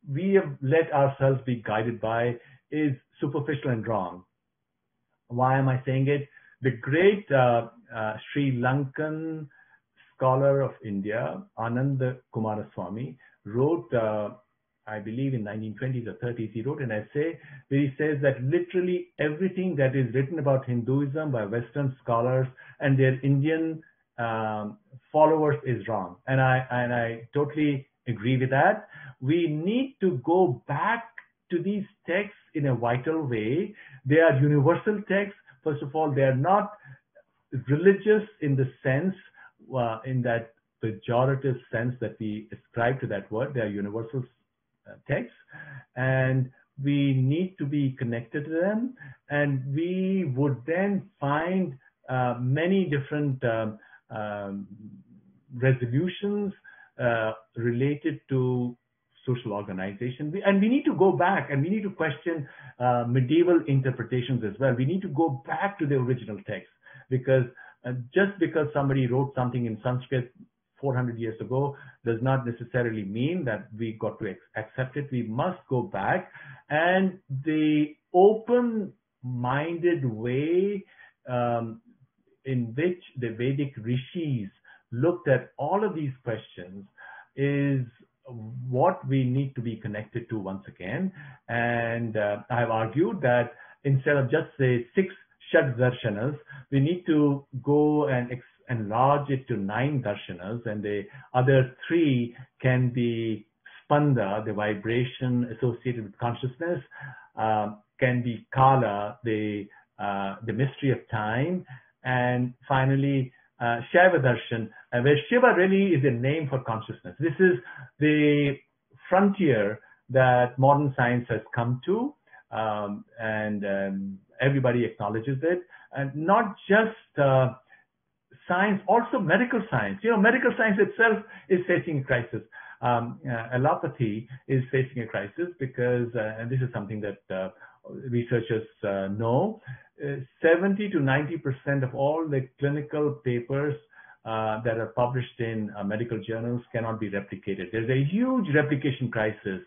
we have let ourselves be guided by, is superficial and wrong. Why am I saying it? The great Sri Lankan scholar of India, Ananda Kumaraswamy, wrote, I believe in 1920s or 30s, he wrote an essay where he says that literally everything that is written about Hinduism by Western scholars and their Indian followers is wrong. And I totally agree with that. we need to go back to these texts in a vital way. They are universal texts. First of all, they are not religious in the sense, in that pejorative sense that we ascribe to that word. They are universal texts, and we need to be connected to them, and we would then find many different resolutions related to social organization. And we need to go back and we need to question medieval interpretations as well. We need to go back to the original text, because just because somebody wrote something in Sanskrit 400 years ago does not necessarily mean that we got to accept it. We must go back, and the open-minded way in which the Vedic rishis looked at all of these questions is what we need to be connected to once again. And I've argued that instead of just say 6 Shad Darshanas, we need to go and enlarge it to 9 darshanas, and the other 3 can be spanda, the vibration associated with consciousness, can be kala, the mystery of time, and finally Shaiva Darshan, where Shiva really is a name for consciousness. This is the frontier that modern science has come to, and everybody acknowledges it. And not just science, also medical science. You know, medical science itself is facing a crisis. Allopathy is facing a crisis because, and this is something that researchers know, 70 to 90% of all the clinical papers that are published in medical journals cannot be replicated. There's a huge replication crisis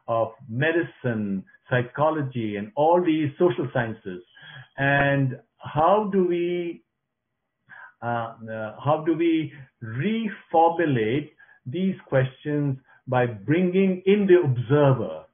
of medicine, psychology, and all these social sciences. And how do we reformulate these questions by bringing in the observer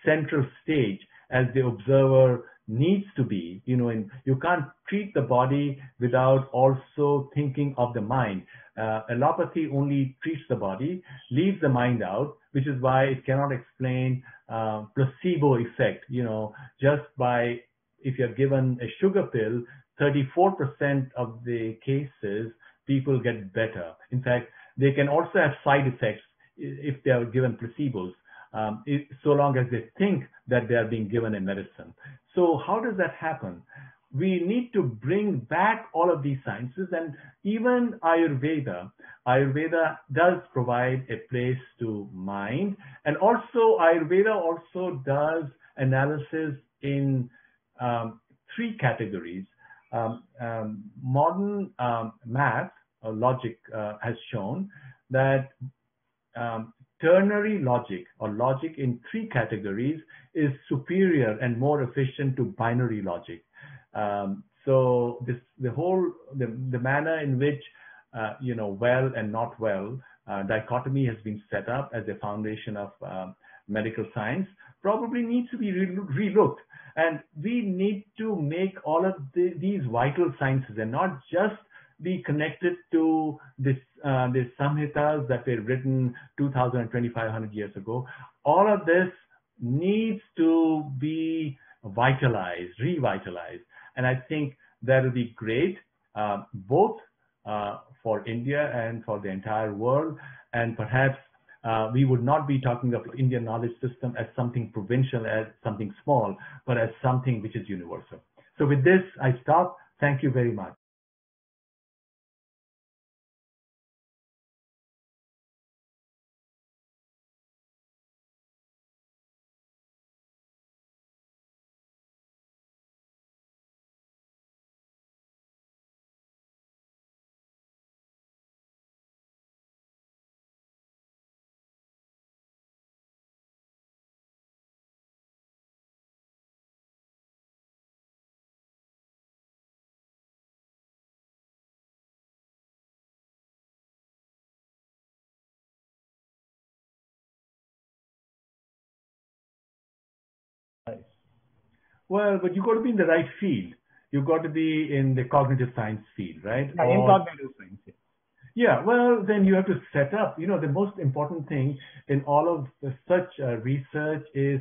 central stage, as the observer needs to be? You know, and you can't treat the body without also thinking of the mind. Allopathy only treats the body, leaves the mind out, which is why it cannot explain placebo effect. You know, just by, if you're given a sugar pill, 34% of the cases people get better. In fact, they can also have side effects if they are given placebos, so long as they think that they are being given a medicine. So how does that happen? We need to bring back all of these sciences, and even Ayurveda does provide a place to mind. And also Ayurveda also does analysis in 3 categories. Modern math or logic has shown that ternary logic, or logic in 3 categories, is superior and more efficient to binary logic. So the manner in which well and not well dichotomy has been set up as a foundation of medical science probably needs to be relooked. And we need to make all of these vital sciences, and not just be connected to the samhitas that were written 2,000 and 2,500 years ago. All of this needs to be vitalized, revitalized. And I think that will be great, both for India and for the entire world. And perhaps we would not be talking of Indian knowledge system as something provincial, as something small, but as something which is universal. So with this, I stop. Thank you very much. Well, but you got to be in the right field. You got to be in the cognitive science field, right? Yeah, in cognitive science. Yeah, well, then you have to set up. The most important thing in all of such research is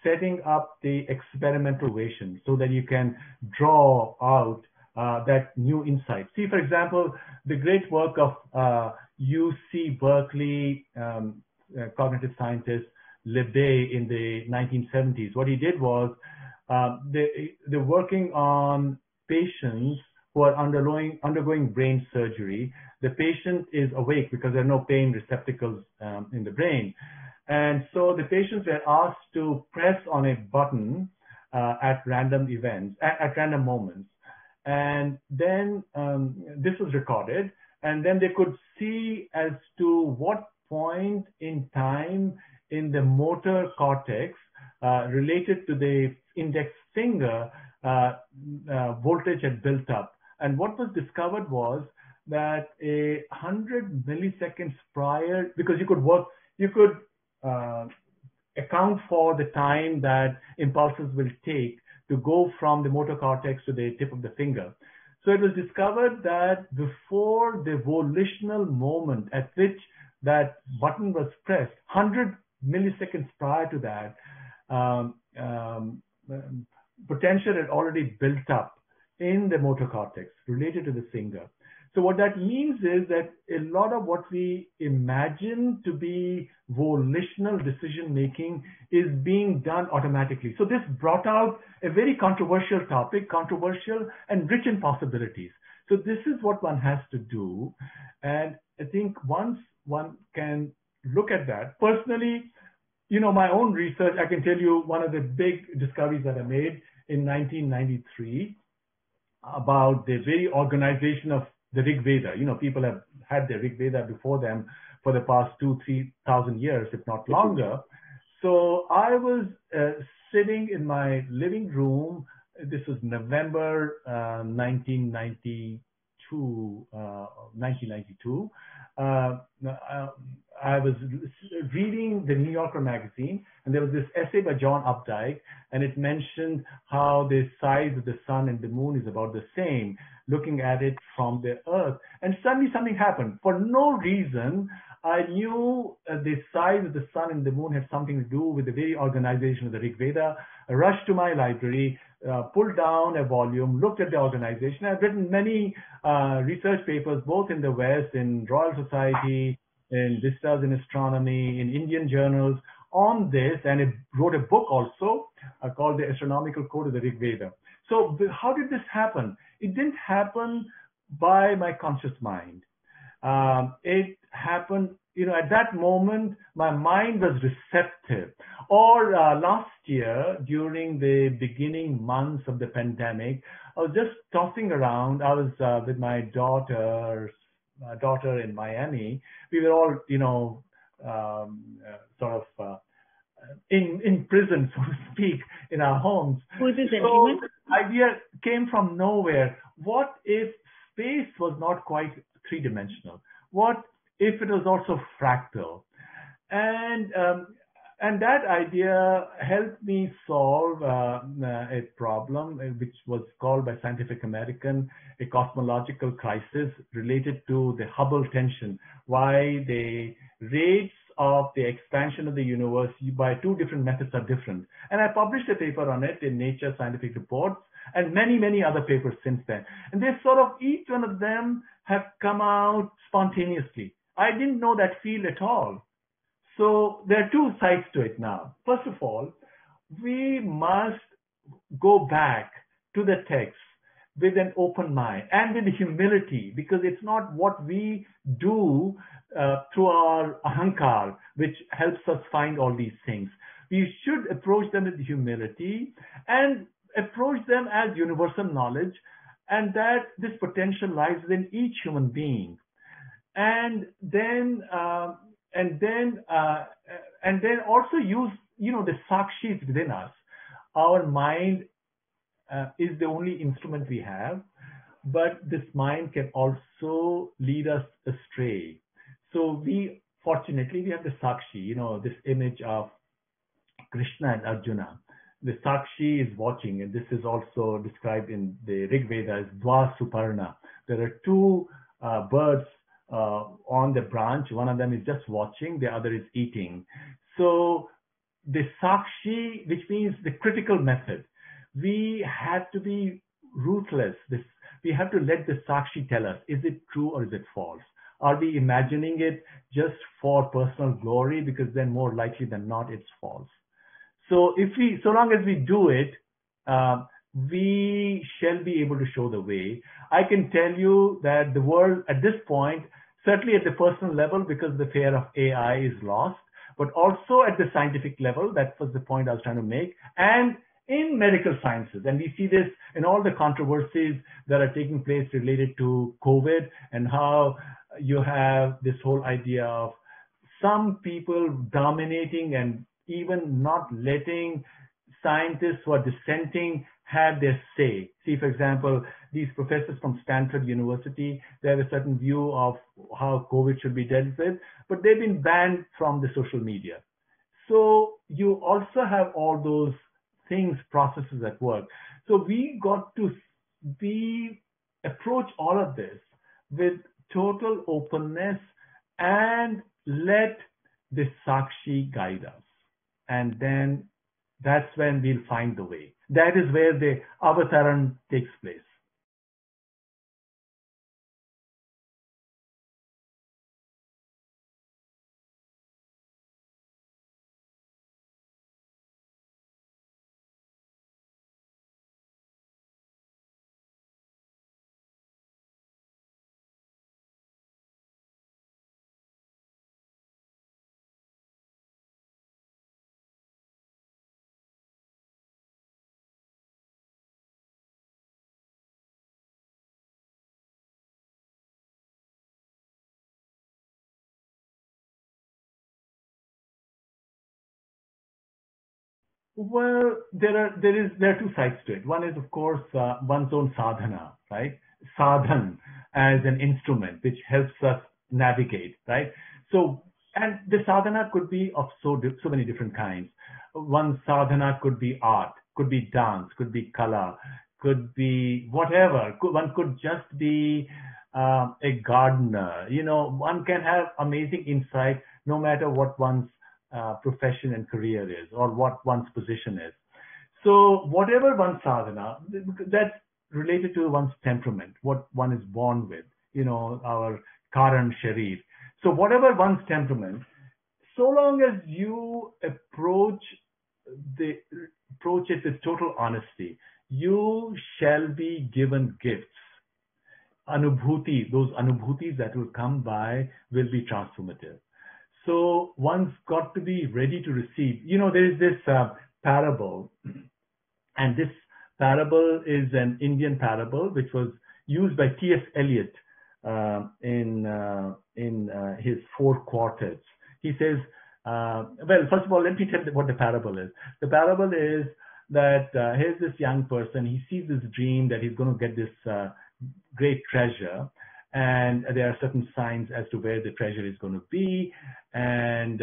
setting up the experimental situation so that you can draw out that new insight. See, for example, the great work of UC Berkeley cognitive scientist Lebet in the 1970s. What he did was they're working on patients who are undergoing brain surgery. The patient is awake because there are no pain receptacles in the brain. And so the patients were asked to press on a button at random events, at random moments. And then this was recorded, and then they could see as to what point in time in the motor cortex related to the index finger voltage had built up. And what was discovered was that 100 milliseconds prior, because you could account for the time that impulses will take to go from the motor cortex to the tip of the finger. So it was discovered that before the volitional moment at which that button was pressed, 100 milliseconds prior to that, potential had already built up in the motor cortex related to the finger. So what that means is that a lot of what we imagine to be volitional decision making is being done automatically. So this brought out a very controversial topic, controversial and rich in possibilities. So this is what one has to do. And I think once one can look at that, personally, my own research, I can tell you one of the big discoveries that I made in 1993 about the very organization of the Rig Veda. People have had the Rig Veda before them for the past 2,000-3,000 years, if not longer. So I was sitting in my living room. This was November 1992. I was reading the New Yorker magazine, and there was this essay by John Updike, and it mentioned how the size of the sun and the moon is about the same, looking at it from the earth. And suddenly something happened. For no reason, I knew the size of the sun and the moon had something to do with the very organization of the Rig Veda. I rushed to my library, pulled down a volume, looked at the organization. I've written many research papers, both in the West, in Royal Society, in Vistas in Astronomy, in Indian journals on this, and it wrote a book also called The Astronomical Code of the Rig Veda. So how did this happen? It didn't happen by my conscious mind. It happened, at that moment, my mind was receptive. Or last year, during the beginning months of the pandemic, I was just tossing around. I was with my daughter in Miami. We were all, in prison, so to speak, in our homes. Who is this gentleman? So the idea came from nowhere. What if space was not quite three-dimensional? What if it was also fractal? And that idea helped me solve a problem which was called by Scientific American a cosmological crisis related to the Hubble tension, why the rates of the expansion of the universe by two different methods are different. And I published a paper on it in Nature Scientific Reports and many, many other papers since then. And they sort of, each one of them have come out spontaneously. I didn't know that field at all. So there are two sides to it now. First of all, we must go back to the text with an open mind and with humility, because it's not what we do through our ahankar which helps us find all these things. We should approach them with humility and approach them as universal knowledge, and that this potential lies within each human being. And then also use, the sakshis within us. Our mind is the only instrument we have, but this mind can also lead us astray. So fortunately, we have the sakshi, this image of Krishna and Arjuna. The sakshi is watching, and this is also described in the Rig Veda as Dva Suparna. There are two birds on the branch. One of them is just watching, the other is eating. So the Sakshi, which means the critical method, we have to be ruthless. We have to let the Sakshi tell us, is it true or is it false? Are we imagining it just for personal glory? Because then more likely than not, it's false. So so long as we do it, uh, we shall be able to show the way. I can tell you that the world at this point, certainly at the personal level, because the fear of AI is lost, but also at the scientific level, that was the point I was trying to make, and in medical sciences. And we see this in all the controversies that are taking place related to COVID and how you have this whole idea of some people dominating and even not letting scientists who are dissenting have their say. See, for example, these professors from Stanford University, they have a certain view of how COVID should be dealt with, but they've been banned from the social media. So you also have all those things, processes at work. So we got to be approach all of this with total openness and let the Sakshi guide us. And then that's when we'll find the way. That is where the avataran takes place. Well, there are two sides to it. One is, of course, one's own sadhana, right? Sadhan as an instrument which helps us navigate, right? So, and the sadhana could be of so many different kinds. One sadhana could be art, could be dance, could be color, could be whatever. One could just be a gardener. You know, one can have amazing insight no matter what one's profession and career is or what one's position is. So whatever one's sadhana, that's related to one's temperament, what one is born with, our Karan Sharif. So whatever one's temperament, so long as you the approach it with total honesty, you shall be given gifts. Those anubhutis that will come by will be transformative. So one's got to be ready to receive. There is this parable, and this parable is an Indian parable which was used by T.S. Eliot in his four quartets. He says, well, first of all, let me tell you what the parable is. The parable is that here's this young person. He sees this dream that he's going to get this great treasure, and there are certain signs as to where the treasure is going to be, and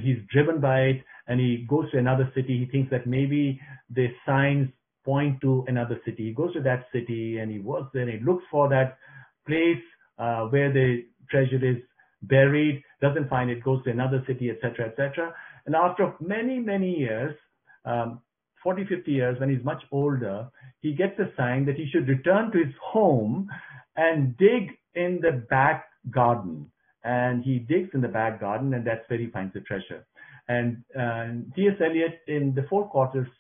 he's driven by it, and he goes to another city. He thinks that maybe the signs point to another city. He goes to that city and he works there, and he looks for that place where the treasure is buried, doesn't find it, goes to another city, etc., etc. And after many, many years, 40, 50 years, when he's much older, he gets a sign that he should return to his home and dig in the back garden. And he digs in the back garden, and that's where he finds the treasure. And T.S. Eliot, in the four quartets,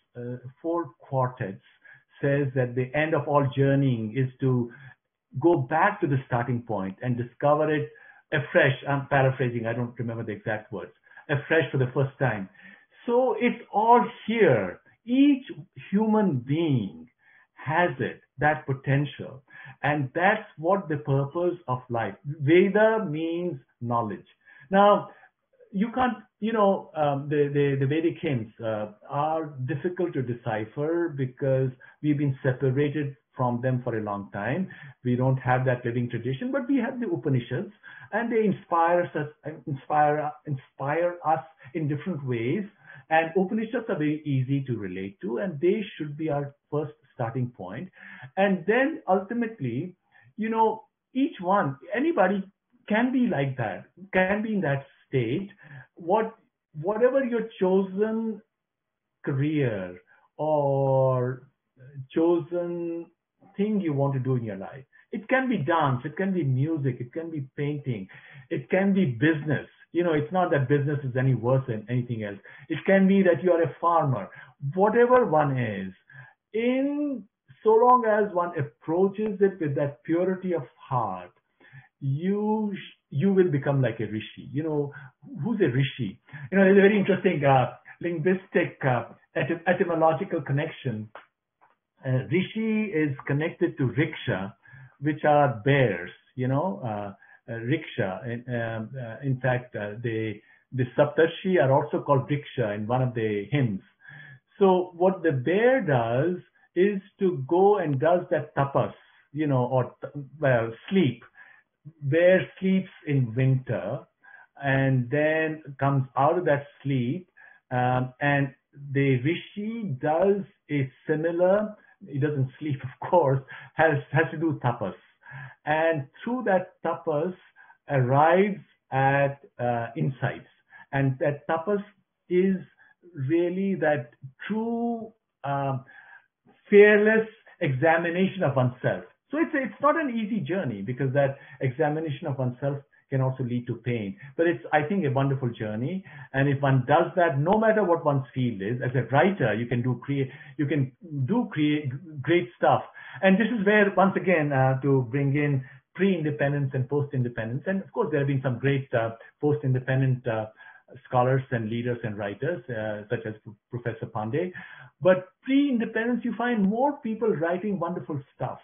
says that the end of all journeying is to go back to the starting point and discover it afresh. I'm paraphrasing, I don't remember the exact words. Afresh for the first time. So it's all here. Each human being has it, that potential. And that's what the purpose of life. Veda means knowledge. Now, you can't, the Vedic hymns are difficult to decipher because we've been separated from them for a long time. We don't have that living tradition, but we have the Upanishads, and they inspire us in different ways. And Upanishads are very easy to relate to, and they should be our first starting point. And then ultimately, each one, anybody can be like that, can be in that state. What Whatever your chosen career or chosen thing you want to do in your life. It can be dance, it can be music, it can be painting, it can be business. It's not that business is any worse than anything else. It can be that you are a farmer. Whatever one is, in so long as one approaches it with that purity of heart, you will become like a rishi. Who's a rishi? There's a very interesting linguistic etymological connection. Rishi is connected to rickshaw, which are bears. Rickshaw. In fact, the Saptarshi are also called rickshaw in one of the hymns. So what the bear does is to go and does that tapas, or sleep. Bear sleeps in winter and then comes out of that sleep, and the rishi does a similar. He doesn't sleep, of course. Has to do tapas, and through that tapas arrives at insights, and that tapas is really that true fearless examination of oneself. So it's not an easy journey, because that examination of oneself can also lead to pain. But it's, I think, a wonderful journey. And if one does that, no matter what one's field is, as a writer, you can do great stuff. And this is where, once again, to bring in pre-independence and post-independence, and of course there have been some great post-independent scholars and leaders and writers, such as Professor Pandey. But pre-independence, you find more people writing wonderful stuff.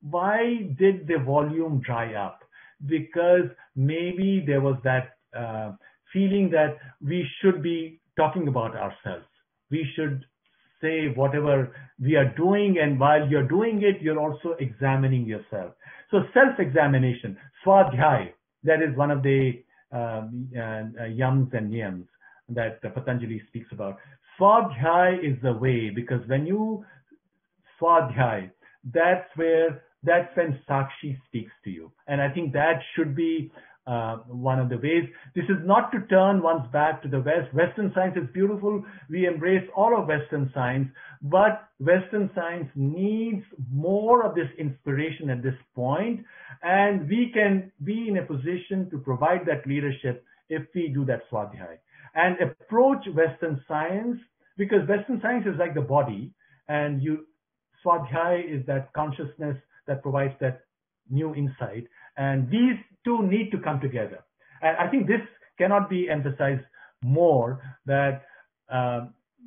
Why did the volume dry up? Because maybe there was that feeling that we should be talking about ourselves. We should say whatever we are doing, and while you're doing it, you're also examining yourself. So self-examination, swadhyay, that is one of the yams and niyams that Patanjali speaks about. Swadhyay is the way, because when you swadhyay, that's when Sakshi speaks to you. And I think that should be one of the ways. This is not to turn one's back to the West. Western science is beautiful. We embrace all of Western science, but Western science needs more of this inspiration at this point, and we can be in a position to provide that leadership if we do that swadhyay and approach Western science, because Western science is like the body, and swadhyay is that consciousness that provides that new insight. And these two need to come together. And I think this cannot be emphasized more, that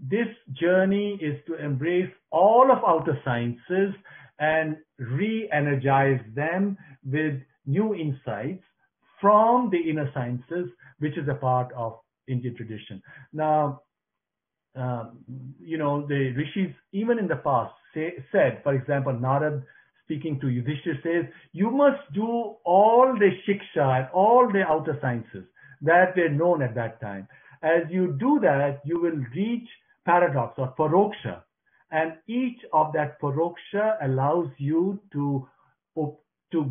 this journey is to embrace all of outer sciences and re-energize them with new insights from the inner sciences, which is a part of Indian tradition. Now, the rishis, even in the past, said, for example, Narad speaking to Yudhishthir says, you must do all the shiksha and all the outer sciences that were known at that time. As you do that, you will reach paradox or paroksha. And each of that paroksha allows you to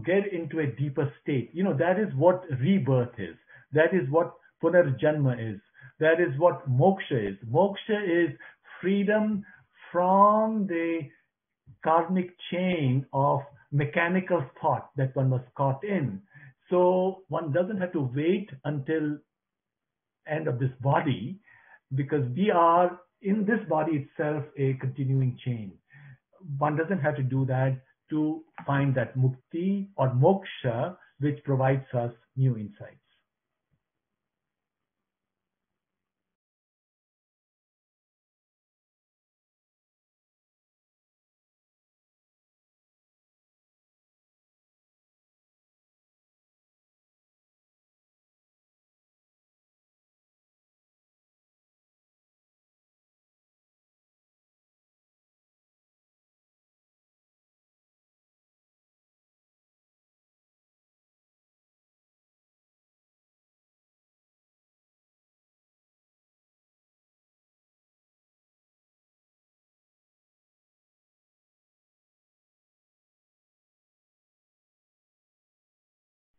get into a deeper state. That is what rebirth is. That is what punarjanma is. That is what moksha is. Moksha is freedom from the karmic chain of mechanical thought that one was caught in. So one doesn't have to wait until end of this body, because we are in this body itself a continuing chain. One doesn't have to do that to find that mukti or moksha, which provides us new insights.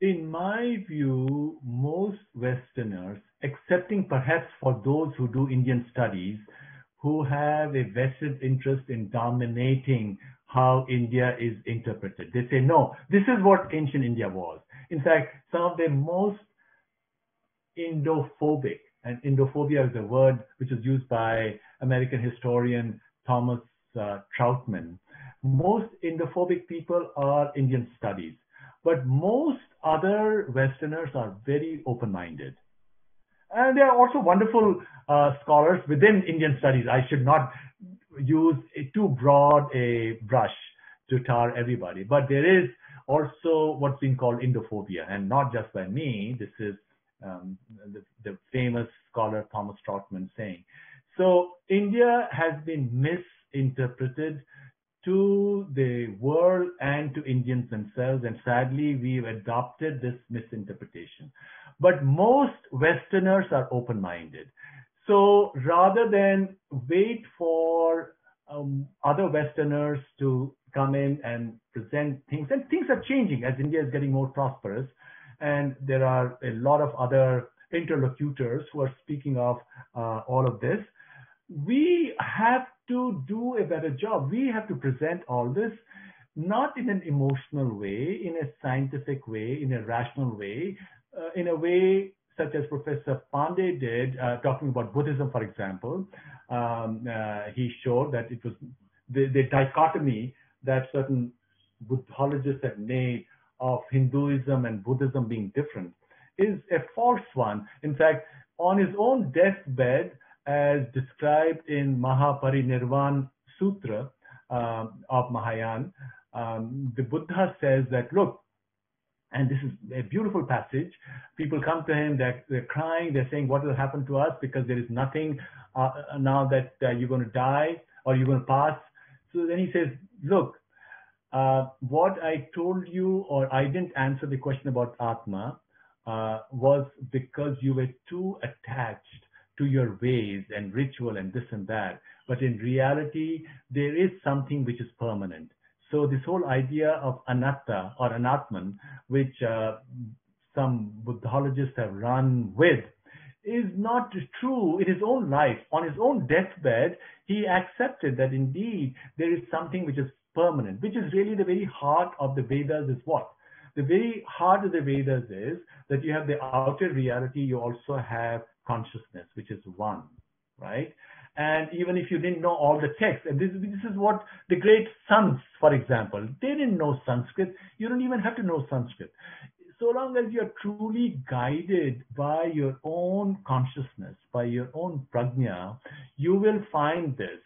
In my view, most Westerners, excepting perhaps for those who do Indian studies, who have a vested interest in dominating how India is interpreted, they say, no, this is what ancient India was. In fact, some of the most Indophobic, and Indophobia is a word which is used by American historian Thomas Troutman. Most Indophobic people are Indian studies, but most other Westerners are very open-minded. And there are also wonderful scholars within Indian studies. I should not use too broad a brush to tar everybody, but there is also what's being called Indophobia, and not just by me. This is the famous scholar Thomas Trotman saying. So India has been misinterpreted to the world and to Indians themselves, and sadly, we've adopted this misinterpretation. But most Westerners are open-minded. So rather than wait for other Westerners to come in and present things, and things are changing as India is getting more prosperous, and there are a lot of other interlocutors who are speaking of all of this. We have to do a better job. We have to present all this not in an emotional way, in a scientific way, in a rational way, in a way such as Professor Pandey did, talking about Buddhism, for example. He showed that it was the dichotomy that certain Buddhologists have made of Hinduism and Buddhism being different is a false one. In fact, on his own deathbed, as described in Mahaparinirvan Sutra of Mahayana, the Buddha says that, look, and this is a beautiful passage. People come to him, they're crying, they're saying, what will happen to us because there is nothing now that you're going to die or you're going to pass. So then he says, look, what I told you, or I didn't answer the question about Atma, was because you were too attached to your ways and ritual and this and that. But in reality, there is something which is permanent. So this whole idea of anatta or anatman, which some Buddhologists have run with, is not true in his own life. On his own deathbed, he accepted that indeed there is something which is permanent, which is really the very heart of the Vedas is what? The very heart of the Vedas is that you have the outer reality, you also have consciousness, which is one, right? And even if you didn't know all the texts, and this is what the great sons, for example, they didn't know Sanskrit. You don't even have to know Sanskrit. So long as you're truly guided by your own consciousness, by your own prajna, you will find this.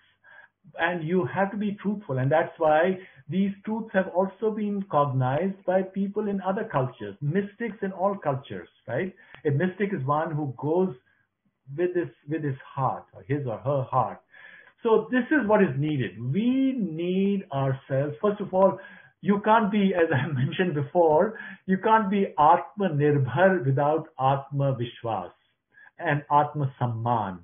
And you have to be truthful. And that's why these truths have also been cognized by people in other cultures, mystics in all cultures, right? A mystic is one who goes with his heart, or his or her heart. So this is what is needed. We need ourselves. First of all, you can't be, as I mentioned before, you can't be Atma Nirbhar without Atma Vishwas and Atma Samman.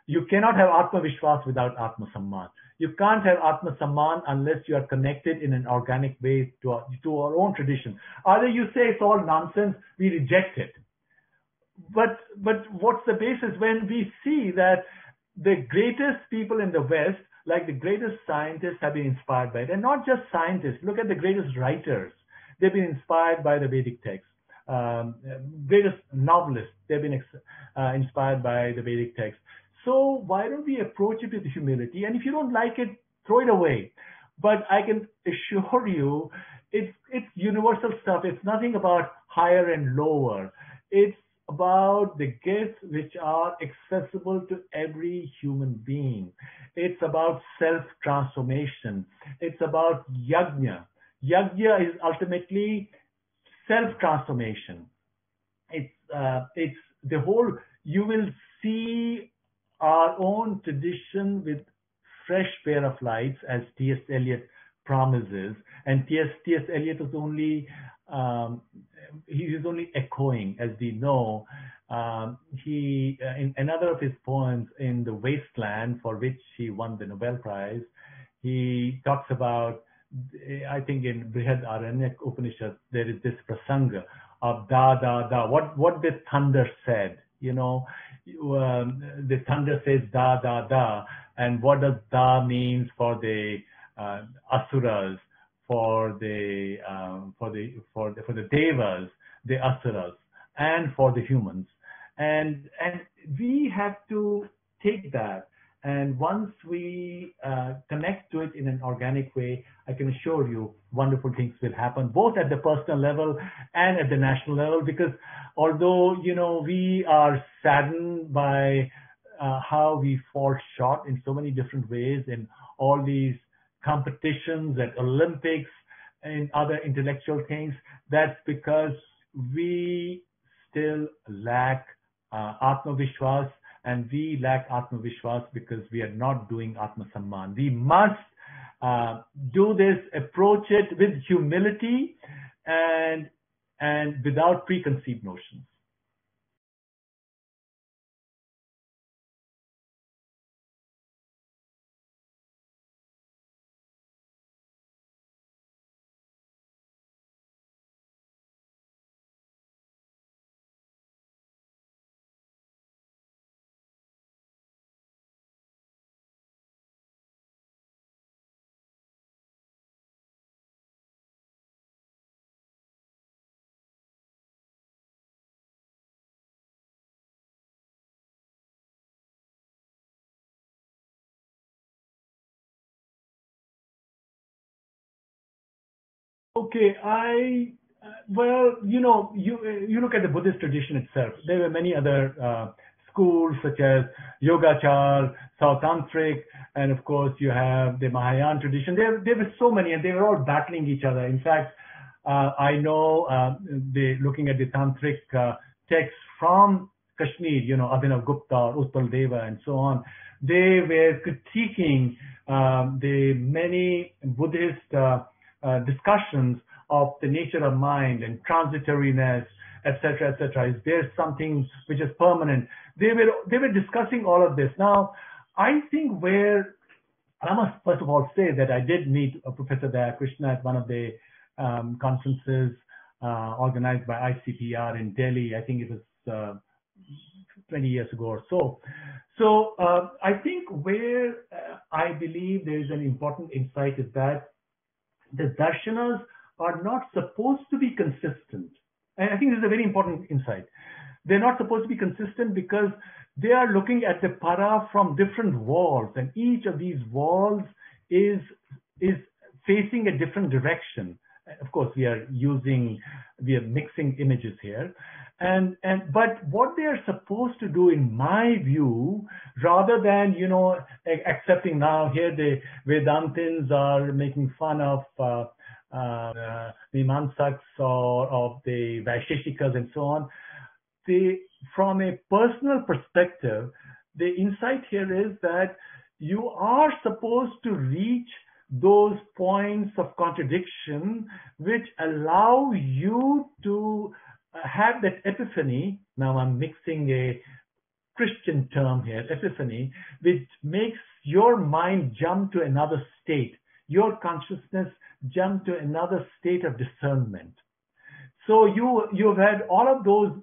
You cannot have Atma Vishwas without Atma Samman. You can't have Atma Samman unless you are connected in an organic way to our own tradition. Either you say it's all nonsense, we reject it. But what's the basis when we see that the greatest people in the West, like the greatest scientists, have been inspired by it? And not just scientists. Look at the greatest writers. They've been inspired by the Vedic text. Greatest novelists, they've been inspired by the Vedic text. So why don't we approach it with humility? And if you don't like it, throw it away. But I can assure you, it's universal stuff. It's nothing about higher and lower. It's about the gifts which are accessible to every human being. It's about self-transformation. It's about yajna. Yajna is ultimately self-transformation. It's the whole, you will see our own tradition with fresh pair of lights, as T.S. Eliot promises. And T.S. Eliot is only he is only echoing, as we know. He in another of his poems, in The Wasteland, for which he won the Nobel Prize, he talks about, I think in Brihad Aranyak Upanishad, there is this prasanga of da da da. What the thunder said, the thunder says da da da, and what does da means for the asuras, for the devas, the asuras, and for the humans, and we have to take that. And once we connect to it in an organic way, I can assure you wonderful things will happen, both at the personal level and at the national level. Because although, we are saddened by how we fall short in so many different ways in all these competitions at Olympics and other intellectual things, that's because we still lack Atmavishwas, and we lack Atmavishwas because we are not doing Atmasamman. We must do this, approach it with humility and without preconceived notions. Okay, well, you look at the Buddhist tradition itself. There were many other schools such as Yogachar, Sautantric, and of course you have the Mahayana tradition. There were so many, and they were all battling each other. In fact, I know looking at the Tantric texts from Kashmir, Abhinav Gupta, Utpal Deva, and so on, they were critiquing the many Buddhist discussions of the nature of mind and transitoriness, etc., etc. Is there something which is permanent? They were discussing all of this. Now, I think where I must first of all say that I did meet Professor Dayakrishna at one of the conferences organized by ICPR in Delhi. I think it was 20 years ago or so. So I think where I believe there is an important insight is that the darshanas are not supposed to be consistent. And I think this is a very important insight. They're not supposed to be consistent because they are looking at the para from different walls, and each of these walls is facing a different direction. Of course, we are mixing images here. But what they are supposed to do, in my view, rather than, accepting now here the Vedantins are making fun of Mimansaks or of the Vaisheshikas and so on, from a personal perspective, the insight here is that you are supposed to reach those points of contradiction which allow you to have that epiphany. Now I'm mixing a Christian term here, epiphany, which makes your mind jump to another state, your consciousness jump to another state of discernment. So you've had all of those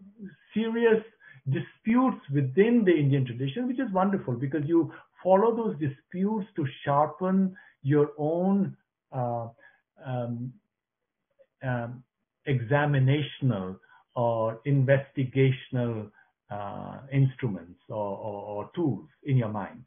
serious disputes within the Indian tradition, which is wonderful because you follow those disputes to sharpen your own examinational or investigational instruments or tools in your mind.